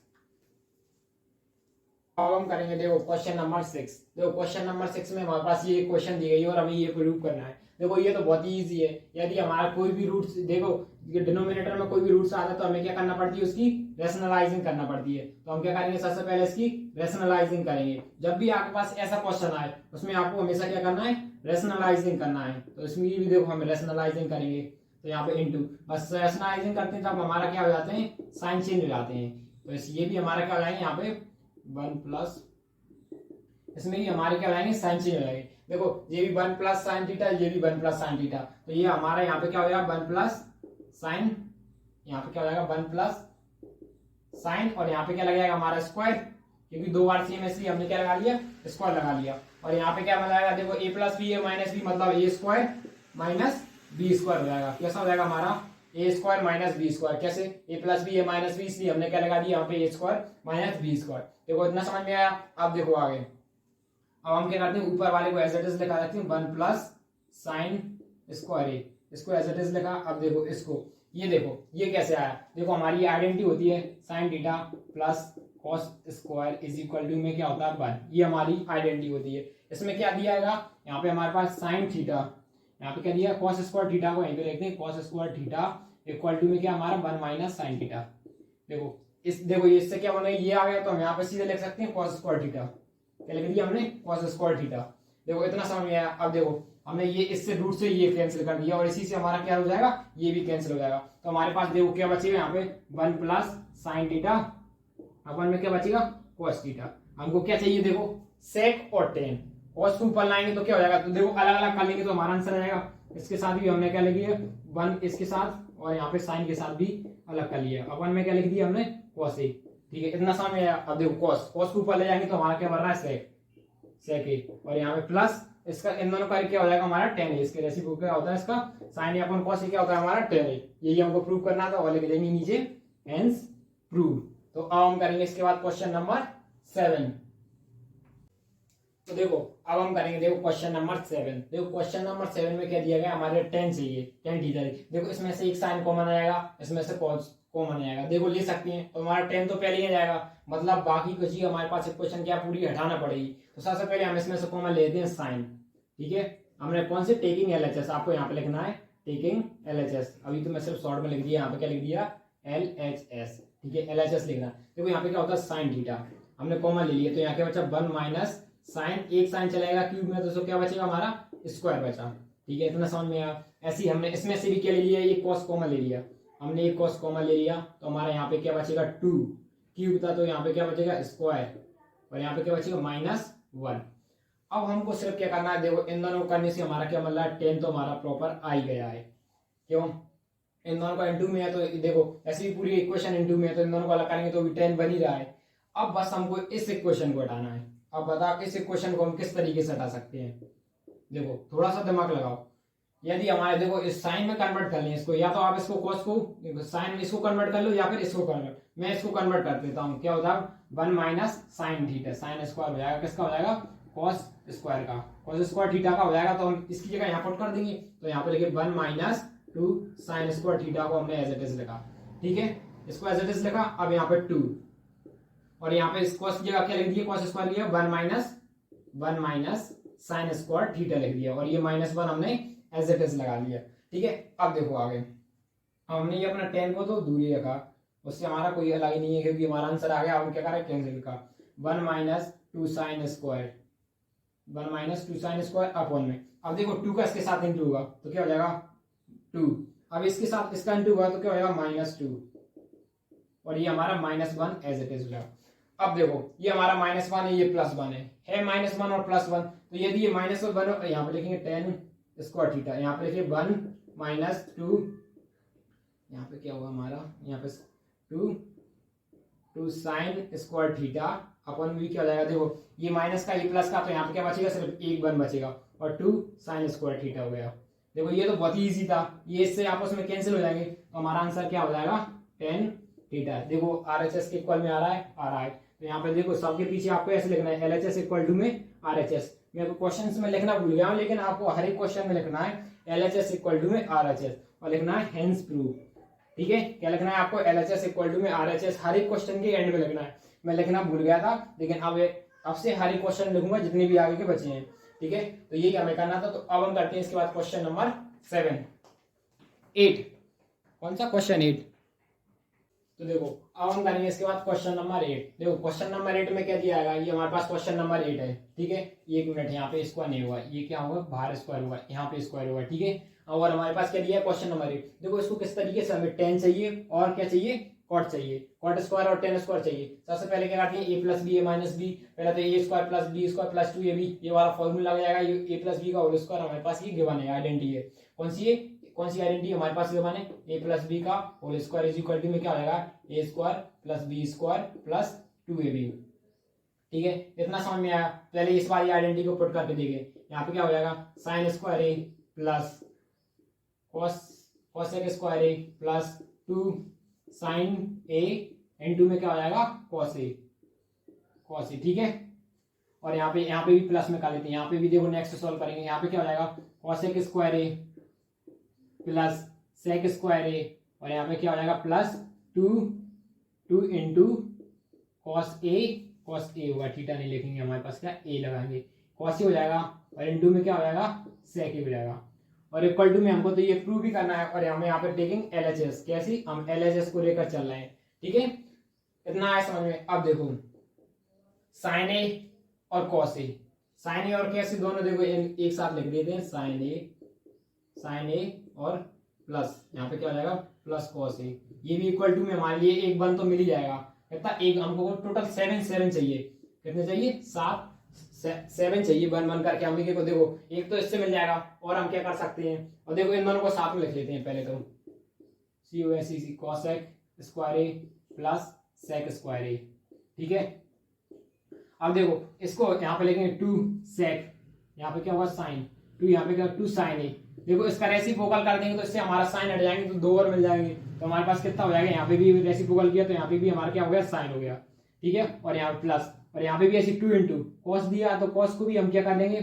अब हम करेंगे देखो क्वेश्चन नंबर 6। देखो क्वेश्चन नंबर 6 में हमारे पास ये क्वेश्चन दी गई है और हमें ये प्रूव करना है। देखो ये तो बहुत ही इजी है। यदि हमारा कोई भी रूट्स, देखो डिनोमिनेटर में कोई भी रूट्स आता है तो हमें क्या करना पड़ती है, उसकी रेशनलाइजिंग करना पड़ती है। तो हम क्या करेंगे, सबसे पहले इसकी रेशनलाइजिंग करेंगे। जब भी आपके पास ऐसा क्वेश्चन आए उसमें आपको हमेशा क्या करना है, रेशनलाइजिंग करना है। तो इसमें भी देखो हम रेशनलाइजिंग करेंगे, तो यहाँ पे इनटू, बस रेशनलाइजिंग करते हैं तब हमारा क्या हो जाते हैं, साइन चेंज हो जाते हैं। तो ये भी हमारा क्या हो जाएंगे यहाँ पे 1 प्लस, इसमें भी हमारे क्या हो जाएंगे, साइन चेंज हो जाएंगे। देखो ये भी 1 प्लस साइन थीटा, ये भी 1 प्लस साइन थीटा, तो ये हमारा यहाँ पे क्या हो जाएगा 1 प्लस साइन, यहाँ पे क्या हो जाएगा 1 प्लस साइन, और यहाँ पे क्या लग जाएगा हमारा स्क्वायर, क्योंकि 2 बार सेम ऐसे हमने क्या लगा लिया, स्क्वायर लगा लिया। और यहाँ पे क्या मिल जाएगा, देखो a plus B A minus B, मतलब A square minus B square हो जाएगा। कैसा हो जाएगा हमारा, A square minus B square. कैसे, A plus B A minus B, इसलिए हमने क्या लगा दिया यहाँ पे A square minus B square. देखो इतना समझ में आया। अब देखो आगे, अब हम क्या करते हैं, ऊपर वाले को एज इट इज लिखा देते हैं 1 प्लस साइन स्क्वायर ए, इसको एज इट इज लिखा। अब देखो इसको, ये देखो ये कैसे आया, देखो हमारी आइडेंटिटी होती है sine theta plus cos square is equal to में क्या होता है 1, ये हमारी आइडेंटिटी होती है। इसमें क्या दिया जाएगा, यहाँ पे हमारे पास साइन थीटा, यहाँ पे क्या दिया कॉस स्क्वायर थीटा को यहीं पे लिखते हैं, cos square theta equal to में क्या हमारा 1 माइनस साइन थीटा। देखो देखो ये इससे क्या बना, ये आ गया तो हम यहाँ पे सीधे लिख सकते हैं कॉस स्क्वायर थीटा, क्या लिख दिया हमने, कॉस स्क्वायर थीटा। देखो इतना समझ में आया। अब देखो हमने ये इससे रूट से ये कैंसिल कर दिया, और इसी से हमारा क्या हो जाएगा, ये भी कैंसिल हो जाएगा। तो हमारे पास देखो क्या बचेगा यहाँ पे 1 प्लस साइन थीटा, अपन में क्या बचेगा कॉस थीटा। हमको क्या चाहिए, देखो सेक और टेन, कॉस को ऊपर लाएंगे तो क्या हो जाएगा, तो देखो अलग अलग कर लेंगे तो हमारा आंसर आएगा। इसके साथ भी हमने क्या लिख दिया 1 इसके साथ, और यहाँ पे साइन के साथ भी अलग कर लिया। अपन में क्या लिख दिया हमने कॉस ए, ठीक है इतना समझ में आया। अब देखो कॉस को ऊपर ले जाएंगे तो हमारा क्या बन रहा है सेक ए, और यहाँ पे प्लस इसका इन दोनों का क्या हो जाएगा हमारा टेन ए, इसके रेसिप्रोकल क्या होता है इसका साइन अपन कॉस क्या होता है हमारा टेन ए। यही हमको प्रूव करना था, और लिख देंगे नीचे हेंस प्रूव। तो अब हम करेंगे इसके बाद क्वेश्चन नंबर 7। तो देखो अब हम करेंगे, देखो क्वेश्चन नंबर 7। देखो क्वेश्चन नंबर 7 में क्या दिया गया, हमारे 10 चाहिए, 10 थीटा। देखो इसमें से एक साइन कॉमन आएगा, इसमें से कॉस कॉमन आएगा, देखो ले सकते हैं। तो हमारा 10 तो पहले ही आ जाएगा, मतलब बाकी कुछ ही हमारे पास इक्वेशन क्या पूरी हटाना पड़ेगी। तो सबसे पहले हम इसमें से कॉमन ले लेते हैं साइन, ठीक है। हमने कौन से, टेकिंग एलएचएस, आपको यहाँ पे लिखना है टेकिंग एलएचएस। अभी तो मैं सिर्फ शॉर्ट में लिख दिया, यहाँ पे क्या लिख दिया एलएचएस, ठीक है एलएचएस लिखना। देखो यहाँ पे क्या होता है साइन थीटा, हमने कॉमन ले लिया, तो यहाँ क्या बचा 1 माइनस साइन, एक साइन चलेगा क्यूब में तो क्या बचेगा हमारा स्क्वायर बचा, ठीक है इतना समझ में आया। ऐसे ही हमने इसमें से भी क्या ले लिया, एक कॉस कॉमन ले लिया, हमने एक कॉस कॉमन ले लिया, तो हमारा यहाँ पे क्या बचेगा 2 क्यूब था, तो यहाँ पे क्या बचेगा स्क्वायर, और यहाँ पे क्या बचेगा -1। अब हमको सिर्फ क्या करना है, देखो इन दोनों को करने से हमारा क्या मिल रहा है 10, तो हमारा प्रॉपर आ ही गया है। क्यों, इन दोनों का इनटू में है, तो देखो ऐसी पूरी इक्वेशन इनटू में है, तो इन दोनों को अलग करेंगे तो भी 10 बन ही रहा है। अब बस हमको इस इक्वेशन को हटाना है। अब बता इस इक्वेशन को हम किस तरीके से हटा सकते हैं, देखो थोड़ा सा दिमाग लगाओ। यदि हमारे देखो इस साइन में कन्वर्ट कर लें इसको, या तो आप इसको कॉस को साइन में इसको कन्वर्ट कर लो, या फिर इसको कन्वर्ट, मैं इसको कन्वर्ट कर देता हूँ। क्या होता है 1 minus sine theta, sine square हो जाएगा, किसका हो जाएगा कॉस स्क्वायर का, कॉस स्क्वायर थीटा का हो जाएगा। तो हम इसकी जगह यहाँ पुट कर देंगे, तो यहाँ पे लिखे 1 माइनस 2 साइन स्क्वायर थीटा को हमने एज इट इज लिखा, ठीक है इसको एज इट इज लिखा। अब यहाँ पे 2 और यहाँ पे इस cos की जगह क्या लिख दिया, cos स्क्वायर लिया, 1 माइनस साइन स्क्वायर थीटा लिख दिया, और ये -1 हमने एज इट इज लगा लिया। ठीक है, अब देखो आगे हमने ये अपना 10 को तो दूर ही रखा, उससे हमारा कोई अलग ही नहीं है क्योंकि हमारा आंसर आ गया। अब क्या करें, कैंसिल का 1 minus 2 sine square, 1 minus 2 sine square upon में। अब देखो 2 का इसके साथ इंटू होगा तो क्या हो जाएगा 2, अब इसके साथ इसका इंटू होगा तो क्या हो जाएगा -2, और ये हमारा -1 एज इट इज हो जाएगा। अब देखो ये हमारा -1 है, ये +1 है -1 और +1, तो यदि ये -1 हो, यहाँ पे लिखेंगे 10 स्क्वायर थीटा, यहाँ पे लिखिए 1 माइनस 2, यहाँ पे क्या होगा हमारा, यहाँ पे 2 साइन स्क्वायर थीटा अपन भी क्या हो जाएगा, देखो ये माइनस का ये प्लस का, तो यहाँ पे क्या बचेगा, सिर्फ एक 1 बचेगा, और 2 साइन स्क्वायर थीटा हो गया। देखो ये तो बहुत ही इजी था, ये इससे आपस में कैंसिल हो जाएंगे, तो हमारा आंसर क्या हो जाएगा 10 थीटा। देखो RHS के इक्वल में आ रहा है, तो यहाँ पे देखो सबके पीछे आपको ऐसे लिखना है LHS इक्वल टू में RHS। मैं क्वेश्चन में लिखना भूल गया हूँ, लेकिन आपको हर एक क्वेश्चन में लिखना है LHS इक्वल टू में RHS और लिखना है हेंस प्रूव। ठीक है, क्या लिखना है आपको, LHS इक्वल टू में RHS हर एक क्वेश्चन के एंड में लिखना है। मैं लिखना भूल गया था, लेकिन अब से हर एक क्वेश्चन लिखूंगा जितने भी आगे के बचे हैं। ठीक है, तो यही हमें करना था। तो अब हम करते हैं इसके बाद क्वेश्चन नंबर 8। कौन सा, क्वेश्चन 8। तो देखो अब हम करेंगे इसके बाद क्वेश्चन नंबर 8। देखो क्वेश्चन नंबर 8 में क्या दिया है, ये हमारे पास क्वेश्चन नंबर 8 है। ठीक है, 1 मिनट, यहाँ पे स्क्वायर नहीं होगा, ये क्या होगा, बाहर स्क्वायर होगा, यहाँ पे स्क्वायर होगा। ठीक है, और हमारे पास क्या दिया है क्वेश्चन नंबर 8। देखो इसको किस तरीके से, हमें 10 चाहिए और क्या चाहिए, कॉट चाहिए, कॉट स्क्वायर और 10 स्क्वायर चाहिए। सबसे पहले क्या करते हैं, a plus B A minus B, पहले तो a square plus B square plus 2ab, ये वाला फॉर्मूला लग जाएगा। ये a प्लस बी का होल स्क्वायर हमारे पास ये गिवन है, आइडेंटिटी है। कौन सी आइडेंटिटी हमारे पास गिवन है, a प्लस बी का whole square is equal to में क्या हो जाएगा, a square plus B square plus 2ab। ठीक है, इतना समझ में आया। पहले इस वाली आइडेंटिटी को पुट करके देखें, यहाँ पे क्या हो जाएगा, sine square A plus cos square A plus 2 sine A into में क्या हो जाएगा, कॉस ए। ठीक है, और यहाँ पे भी प्लस में कर लेते हैं। यहाँ पे भी देखो नेक्स्ट सॉल्व करेंगे, यहाँ पे क्या हो जाएगा, cosec square A plus sec square ए, और यहाँ पे क्या हो जाएगा प्लस 2 इंटू कॉस ए होगा, थीटा नहीं लिखेंगे, हमारे पास क्या ए लगाएंगे, कॉस ए हो जाएगा, और इंटू में क्या हो जाएगा, सेक ए हो जाएगा, और इक्वल टू में हमको तो ये प्रूव भी करना है। और हमें यहाँ पे टेकिंग LHS, कैसी, हम LHS को लेकर चल रहे हैं। ठीक है, इतना आया समझ में। अब देखो साइन ए और कॉस ए, साइन ए और कैसे दोनों देखो एक साथ लिख देते हैं, साइन ए और प्लस यहाँ पे क्या हो जाएगा प्लस कॉस ए, ये भी इक्वल टू में हमारे लिए एक 1 तो मिल ही जाएगा। कितना, एक हमको टोटल 7 चाहिए, कितने चाहिए, 7 चाहिए 1 करके। हम को देखो एक तो इससे मिल जाएगा, और हम क्या कर सकते हैं, और देखो इन दोनों को साथ में लिख लेते हैं पहले तो, cosec square A plus sec square ए। ठीक है, अब देखो इसको यहाँ पे लिखेंगे 2 सेक, यहाँ पे क्या होगा साइन 2, यहाँ पे क्या 2 साइन ए। देखो इसका रेसिप्रोकल कर देंगे तो इससे हमारा साइन हट जाएंगे, तो 2 और मिल जाएंगे, तो हमारे पास कितना हो जाएगा, यहाँ पे भी रेसिप्रोकल किया तो यहाँ पे भी हमारा क्या हो गया, साइन हो गया। ठीक है, और यहाँ पे प्लस, और यहाँ पे भी ऐसे 2 इंटू कॉस दिया, तो कॉस को भी हम क्या कर लेंगे,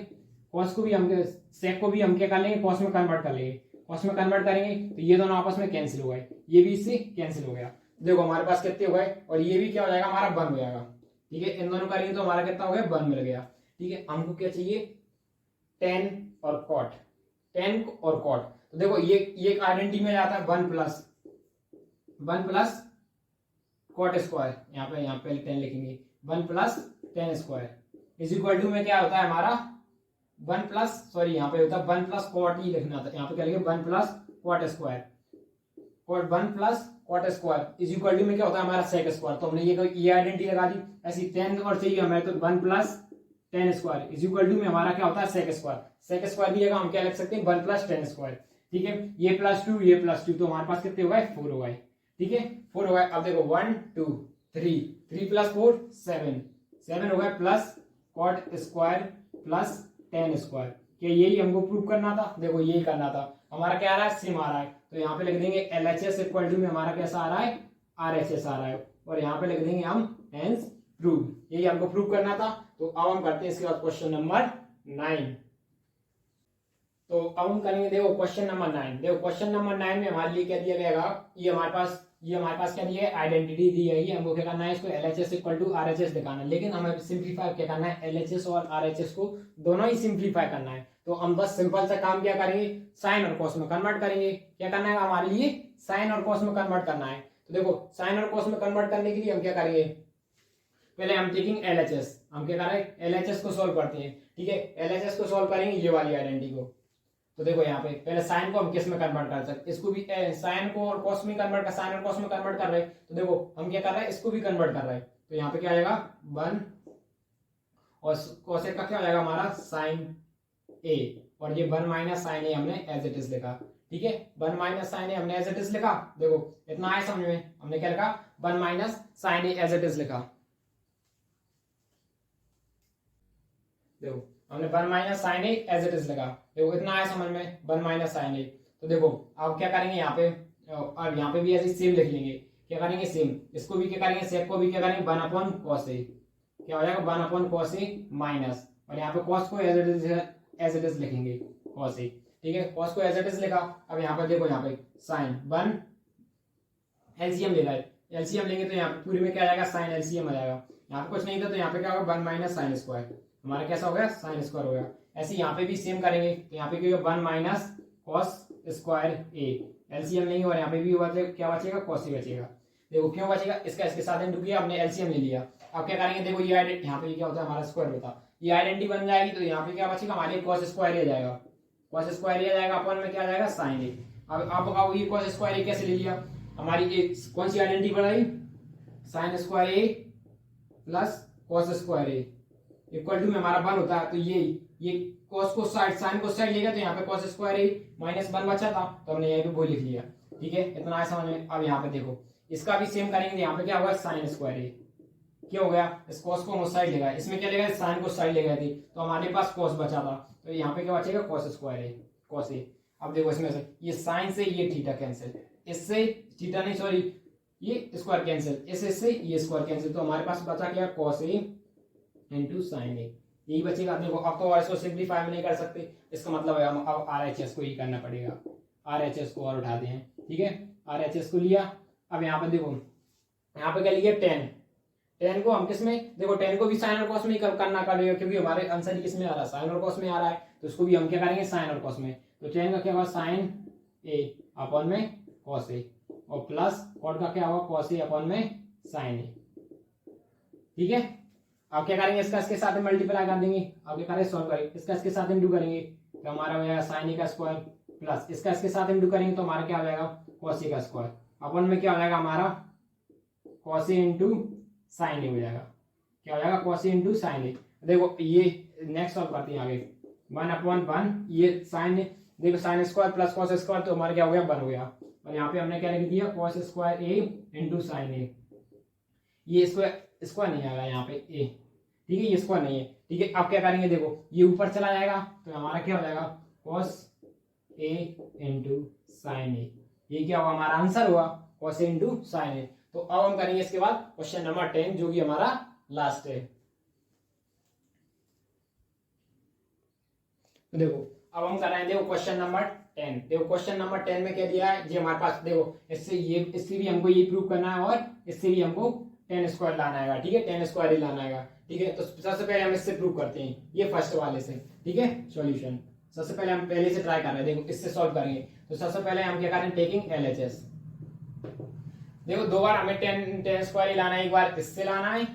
सेक को भी हम क्या कर लेंगे, कॉस में कन्वर्ट कर लेंगे, कॉस में कन्वर्ट करेंगे तो ये दोनों आपस में कैंसिल हो गए, ये भी इससे कैंसिल हो गया। देखो हमारे पास कितने हो गए, और ये भी क्या हो जाएगा हमारा 1 हो जाएगा। ठीक है, इन दोनों करेंगे तो हमारा कितना हो गया, 1 मिल गया। ठीक है, हमको क्या चाहिए, 10 और कॉट, तो देखो ये एक आइडेंटिटी में जाता है 1 प्लस कॉट स्क्वायर, यहाँ पे 10 लिखेंगे, 1 plus 10 square is equal to में क्या होता है हमारा 1 प्लस, यहाँ पे होता है 1 प्लस कॉट ही लिखना था, यहाँ पे क्या लिखे 1 plus cot square, 1 plus cot square is equal to में क्या होता है हमारा सेक स्क्वायर। तो हमने ये आइडेंटिटी लगा दी। ऐसी 10 और चाहिए हमें, तो 1 plus 10 square is equal to में हमारा क्या होता है सेक स्क्वायर दिएगा, हम क्या लिख सकते हैं 1 प्लस 10 स्क्वायर। ठीक है, ये प्लस 2 तो हमारे पास कितने हो गए, 4 हो गए। ठीक है, 4 हो गए। अब देखो 1 2 3 प्लस 4 7 हो गए, plus cot square plus 10 square. क्या यही हमको प्रूव करना था, देखो यही करना था। हमारा क्या आ रहा है, सेम आ रहा है, तो यहाँ पे लिख देंगे LHS इक्वल टू में हमारा कैसा आ रहा है, RHS आ रहा है, और यहाँ पे लिख देंगे हम हेंस प्रूव, यही हमको प्रूव करना था। तो अब हम करते हैं इसके बाद क्वेश्चन नंबर 9। तो अब हम करेंगे, देखो क्वेश्चन नंबर 9। देखो क्वेश्चन नंबर 9 में हमारे लिए क्या दिया गया, ये हमारे पास ये हमारे पास क्या दिया है, आइडेंटिटी दी है, ये हमको क्या करना है, इसको LHS इक्वल टू RHS दिखाना है, लेकिन हमें सिंप्लीफाई क्या करना है, LHS और RHS को दोनों ही सिंप्लीफाई करना है। तो हम बस सिंपल सा काम क्या करेंगे, साइन और कॉस में कन्वर्ट करेंगे। क्या करना है हमारे लिए, साइन और कॉस में कन्वर्ट करना है। तो देखो साइन और कॉस में कन्वर्ट करने के लिए हम क्या करेंगे, पहले हम टेकिंग LHS, हम क्या कर रहे हैं, LHS को सोल्व करते हैं। ठीक है, LHS को सोल्व करेंगे ये वाली आइडेंटिटी को। तो देखो यहाँ पे पहले साइन को हम किस में कन्वर्ट कर सकते, इसको भी साइन को और कॉस में कन्वर्ट कर, साइन और कॉस में कन्वर्ट कर रहे हैं। तो देखो हम क्या कर रहे हैं, इसको भी कन्वर्ट कर रहे हैं। तो यहाँ पे क्या आएगा 1 और कॉसेक का क्या हो जाएगा हमारा साइन ए, और ये 1 माइनस साइन ए हमने एज इट इज लिखा। ठीक है, 1 माइनस साइन ए हमने एज इट इज लिखा। देखो इतना आया समझ में, हमने क्या लिखा, 1 minus sine A as it is लिखा। देखो हमने 1 minus sine A as it is लगा। देखो इतना आया समझ में, 1 माइनस साइन ए। तो देखो अब क्या करेंगे यहाँ पे, अब यहाँ पे भी ऐसे सेम लिख लेंगे। क्या करेंगे, सेम, इसको भी क्या करेंगे, सेक को भी क्या करेंगे, 1 अपॉन कॉस ए, क्या हो जाएगा 1 अपॉन कॉस ए माइनस, और यहाँ पे कॉस को एज इट इज लिखेंगे, कॉस ए। ठीक है, कॉस को एज इट इज लिखा। अब यहाँ पे देखो, यहाँ पे साइन 1 एलसीएम ले रहा है, एलसीएम लेंगे तो यहाँ पे पूरी में क्या आ जाएगा, साइन एलसीएम आ जाएगा। यहाँ पे कुछ नहीं था तो यहाँ पे क्या होगा, 1 माइनस साइन स्क्वायर, हमारा कैसा हो गया, साइन स्क्वायर हो गया। ऐसे यहाँ पे भी सेम करेंगे। तो यहाँ पे क्या होगा, 1 माइनस कॉस स्क्वायर ए, एलसीएम लेंगे और यहाँ पे भी क्या बचेगा, कॉस ही बचेगा। देखो क्यों बचेगा, इसका इसके साथ इंटू किया, हमने एलसीएम ले लिया। अब क्या करेंगे, देखो ये यहाँ पे क्या होता है, हमारा स्क्वायर होता, ये आइडेंटिटी बन जाएगी। तो यहाँ पे क्या बचेगा, हमारे कॉस स्क्वायर आ जाएगा, कॉस स्क्वायर आ जाएगा, अपन में क्या आ जाएगा, साइन ए। अब ये कॉस स्क्वायर ए कैसे ले लिया, हमारी कौन सी आइडेंटिटी बनाई, sine square A plus cos square A equal to में हमारा 1 होता है। तो ये कॉस को साइड, साइन को साइड लेगा, तो यहाँ पे कॉस स्क्वायर ए माइनस 1 बचा था, तो हमने यहीं पे वो लिख लिया। ठीक है, इतना है समझ में। अब यहाँ पे देखो इसका भी सेम करेंगे। यहाँ पे क्या होगा, साइन स्क्वायर ए, क्या हो गया, इस कॉस को साइड लेगा, इसमें क्या लेगा, साइन को साइड लेगा थी, तो हमारे पास कॉस बचा था। तो यहाँ पे क्या बचेगा, cos square A, cos A. अब देखो इसमें से ये साइन से ये थीटा कैंसिल, इससे थीटा नहीं सॉरी ये स्क्वायर कैंसिल, इससे ये स्क्वायर कैंसिल, तो हमारे पास बचा क्या, कॉस ए इंटू साइन ए, यही बचेगा। देखो अब तो इसको सिंप्लीफाई में नहीं कर सकते, इसका मतलब है हम अब RHS को ही करना पड़ेगा। RHS को और उठाते हैं। ठीक है, RHS को लिया। अब यहाँ पे देखो, यहाँ पे क्या लिया, 10 को हम किस में, देखो 10 को भी साइन और कॉस में ही करना पड़ेगा, क्योंकि हमारे आंसर किस में आ रहा है, साइन और कॉस में आ रहा है। तो इसको भी हम क्या करेंगे, साइन और कॉस में। तो 10 का क्या होगा, साइन ए अपॉन में कॉस ए, और प्लस कॉट का क्या होगा, कॉस ए अपॉन में साइन ए। ठीक है, अब क्या करेंगे, इसका इसके साथ मल्टीप्लाई कर देंगे। अब क्या करेंगे, सॉल्व करेंगे, इसका इसके साथ इंटू करेंगे तो हमारा हो जाएगा साइन ए का स्क्वायर, प्लस इसका इसके साथ इंटू करेंगे तो हमारा क्या हो जाएगा, कॉस ए का स्क्वायर, अपन में क्या हो जाएगा हमारा, कॉस ए इंटू साइन ए हो जाएगा। क्या हो जाएगा, कॉस ए इंटू साइन ए। देखो ये नेक्स्ट सॉल्व करते हैं आगे, 1 अपॉन 1, ये साइन, देखो sine square plus cos square, तो हमारा क्या हो गया, 1 हो गया। और यहाँ पे हमने क्या लिख दिया, कॉस स्क्वायर ए इंटू साइन ए, ये स्क्वायर नहीं आएगा यहाँ पे ए। ठीक है, ये स्क्वायर नहीं है। ठीक है, अब क्या करेंगे, देखो ये ऊपर चला जाएगा, तो हमारा क्या हो जाएगा, कॉस ए इंटू साइन ए, ये क्या होगा, हमारा आंसर हुआ कॉस ए इंटू साइन ए। तो अब हम करेंगे इसके बाद क्वेश्चन नंबर 10, जो कि हमारा लास्ट है। तो देखो अब हम कर रहे हैं, देखो क्वेश्चन नंबर 10। देखो क्वेश्चन नंबर 10 में क्या दिया है, जी हमारे पास, देखो इससे भी हमको ये प्रूव करना है और इससे भी हमको 10 स्क्वायर लाना है। ठीक है, 10 स्क्वायर ही लाना है। ठीक है, तो सबसे पहले हम इससे प्रूव करते हैं, ये फर्स्ट वाले से। ठीक है, सॉल्यूशन सबसे पहले हम पहले से ट्राई कर रहे हैं। देखो इससे सॉल्व करेंगे, तो सबसे पहले हम क्या करें, टेकिंग LHS। देखो 2 बार हमें 10 स्क्वायर ही लाना है, एक बार इससे लाना है,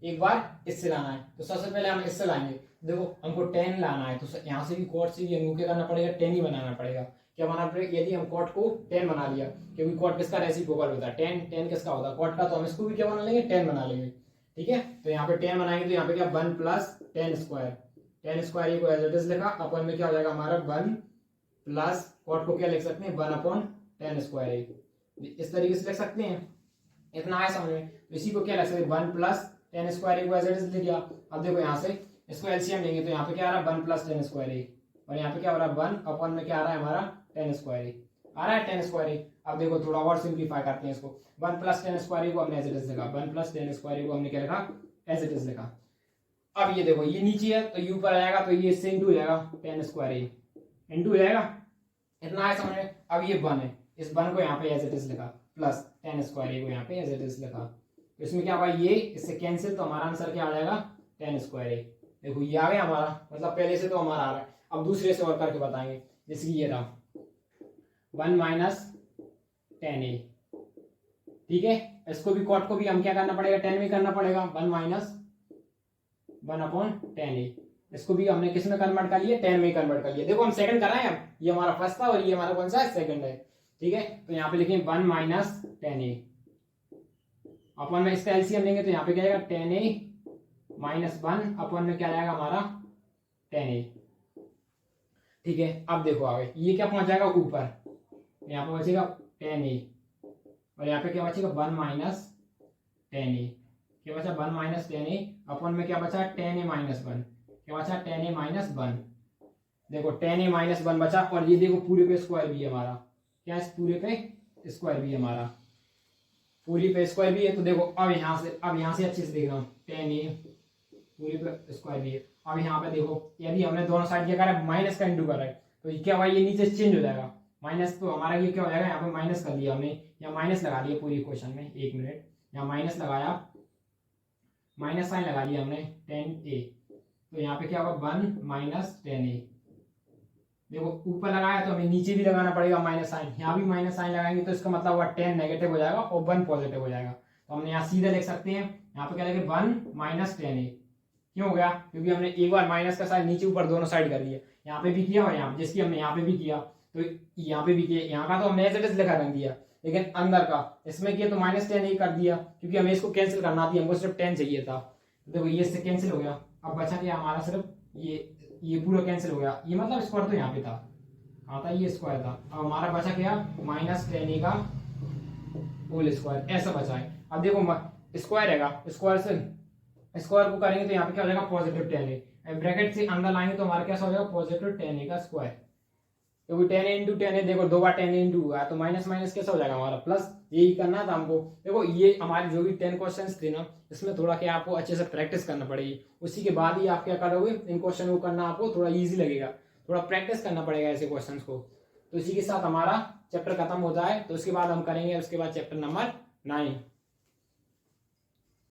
एक बार इससे लाना है। तो सबसे पहले हम इससे लाएंगे। देखो हमको 10 लाना है, तो यहाँ से भी कॉट से भी हमको क्या करना पड़ेगा, 10 ही बनाना पड़ेगा। क्या बनाना पड़ेगा, यदि हम कॉट को 10 बना लिया, क्योंकि कॉट किसका रेसिप्रोकल होता है, 10 किसका होता है, कॉट का, तो हम इसको भी क्या बना लेंगे, 10 बना लेंगे। ठीक है, तो यहाँ पे 10 बनाएंगे, तो यहाँ पे क्या 1 प्लस 10 स्क्वायर, 10 स्क्वायर को एज इट इज लिखा, अपन में क्या हो जाएगा हमारा 1 प्लस कॉट को क्या लिख सकते हैं, 1 अपॉन 10 स्क्वायर, इस तरीके से लिख सकते हैं। इतना है समझ में, तो इसी को क्या लिख सकते हैं, 1 प्लस 10 स्क्वायर को एज इट इज लिख दिया। अब देखो यहाँ से इसको एलसीएम लेंगे, तो यहाँ पे क्या आ रहा है, 1 प्लस 10 स्क्वायर, और यहाँ पे क्या हो रहा है, 1 अपॉन में क्या आ रहा है हमारा 10 स्क्वायर आ रहा है, 10 स्क्वायर। अब देखो थोड़ा और सिंप्लीफाई करते हैं इसको, 1 प्लस 10 स्क्वायर को हमने एज इट इज लिखा, 1 प्लस 10 स्क्वायर को हमने क्या लिखा, एज इट इज लिखा। अब ये देखो ये नीचे है, तो ये ऊपर आएगा, तो ये इससे इंटू हो जाएगा, 10 स्क्वायर इंटू हो जाएगा। इतना है समझ में। अब ये 1 है, इस 1 को यहाँ पे एज इट इज लिखा, प्लस टेन स्क्वायर को यहाँ पे एज इट इज लिखा। तो इसमें क्या होगा, ये इससे कैंसिल, तो हमारा आंसर क्या आ जाएगा, टेन स्क्वायर ए। देखो ये आ गया हमारा, मतलब पहले से तो हमारा आ रहा है। अब दूसरे से और करके बताएंगे, जैसे कि ये रहा 1 माइनस टेन ए, ठीक है। इसको भी कॉट को भी हम क्या करना पड़ेगा, 10 में करना पड़ेगा, 1 माइनस 1 अपॉन 10 ए। इसको भी हमने किस में कन्वर्ट कर लिया, 10 में कन्वर्ट कर लिया। देखो हम सेकंड कर रहे हैं, अब ये हमारा फर्स्ट था और ये हमारा कौन सा है, सेकंड है, ठीक है। तो यहाँ पे लिखेंगे 1 माइनस 10 ए अपॉन में इसका एलसीएम लेंगे तो यहाँ पे क्या आएगा 10 ए माइनस 1 अपॉन में क्या आएगा हमारा 10 ए, ठीक है। अब देखो आगे ये क्या पहुंच जाएगा ऊपर, यहाँ पे बचेगा 10 ए और यहाँ पे क्या बचेगा 1 माइनस 10 ए, क्या बचा 1 माइनस 10 ए अपॉन में क्या बचा 10 ए माइनस 1, क्या बचा 10 ए माइनस 1। देखो 10 ए माइनस 1 बचा और ये देखो पूरे पे स्क्वायर भी है हमारा, क्या इस पूरे पे स्क्वायर भी है हमारा, पूरी पे स्क्वायर भी है। तो देखो अब यहाँ से अच्छे से देख रहा हूँ 10 ए पूरी पे स्क्वायर भी है। अब यहाँ पे देखो यदि हमने दोनों साइड क्या करा, माइनस का इंटू करा है तो ये क्या हुआ, ये नीचे चेंज हो जाएगा माइनस, तो हमारा ये क्या हो जाएगा, यहाँ पे माइनस कर दिया हमने, यहाँ माइनस लगा दिया पूरी इक्वेशन में, एक मिनट, यहाँ माइनस लगाया, माइनस साइन लगा लिया हमने 10 ए, तो यहाँ पे क्या होगा 1 माइनस 10 ए। देखो ऊपर लगाया तो हमें नीचे भी लगाना पड़ेगा माइनस साइन, यहाँ भी माइनस साइन लगाएंगे तो इसका मतलब हुआ 10 नेगेटिव हो जाएगा और 1 पॉजिटिव हो जाएगा। तो हमने यहाँ सीधे लिख सकते हैं, यहाँ पे क्या लिखे 1 माइनस 10 ए। क्यों हो गया, क्योंकि हमने एक बार माइनस का साइन नीचे ऊपर दोनों साइड कर लिया, यहाँ पे भी किया और यहाँ जिसकी हमने यहाँ पे भी किया, तो यहाँ पे भी किया, यहाँ का तो हमने एज इट इज लिखा रख दिया, लेकिन अंदर का इसमें किया तो माइनस 10 ही कर दिया, क्योंकि हमें इसको कैंसिल करना थी, हमको सिर्फ 10 चाहिए था। देखो ये इससे कैंसिल हो गया, अब बचा क्या हमारा सिर्फ ये पूरा कैंसिल हो गया, ये मतलब स्क्वायर तो यहाँ पे था, आता ये स्क्वायर था। अब हमारा बचा क्या माइनस 10 ए का होल स्क्वायर, ऐसा बचा है। अब देखो स्क्वायर है, स्क्वायर से स्क्वायर को करेंगे तो यहाँ पे क्या हो जाएगा पॉजिटिव 10 ए, ब्रैकेट से अंदर लाएंगे तो हमारा कैसा हो जाएगा पॉजिटिव 10 ए का स्क्वायर, क्योंकि 10 ए इंटू 10 ए, देखो 2 बार 10 ए इंटू हुआ तो माइनस माइनस कैसा हो जाएगा हमारा प्लस, यही करना था हमको। देखो ये हमारे जो भी 10 क्वेश्चंस थे ना, इसमें थोड़ा क्या आपको अच्छे से प्रैक्टिस करना पड़ेगी, उसी के बाद ही आप क्या करोगे, इन क्वेश्चन को करना आपको थोड़ा ईजी लगेगा, थोड़ा प्रैक्टिस करना पड़ेगा ऐसे क्वेश्चन को। तो इसी के साथ हमारा चैप्टर खत्म हो जाए तो उसके बाद हम करेंगे उसके बाद चैप्टर नंबर 9।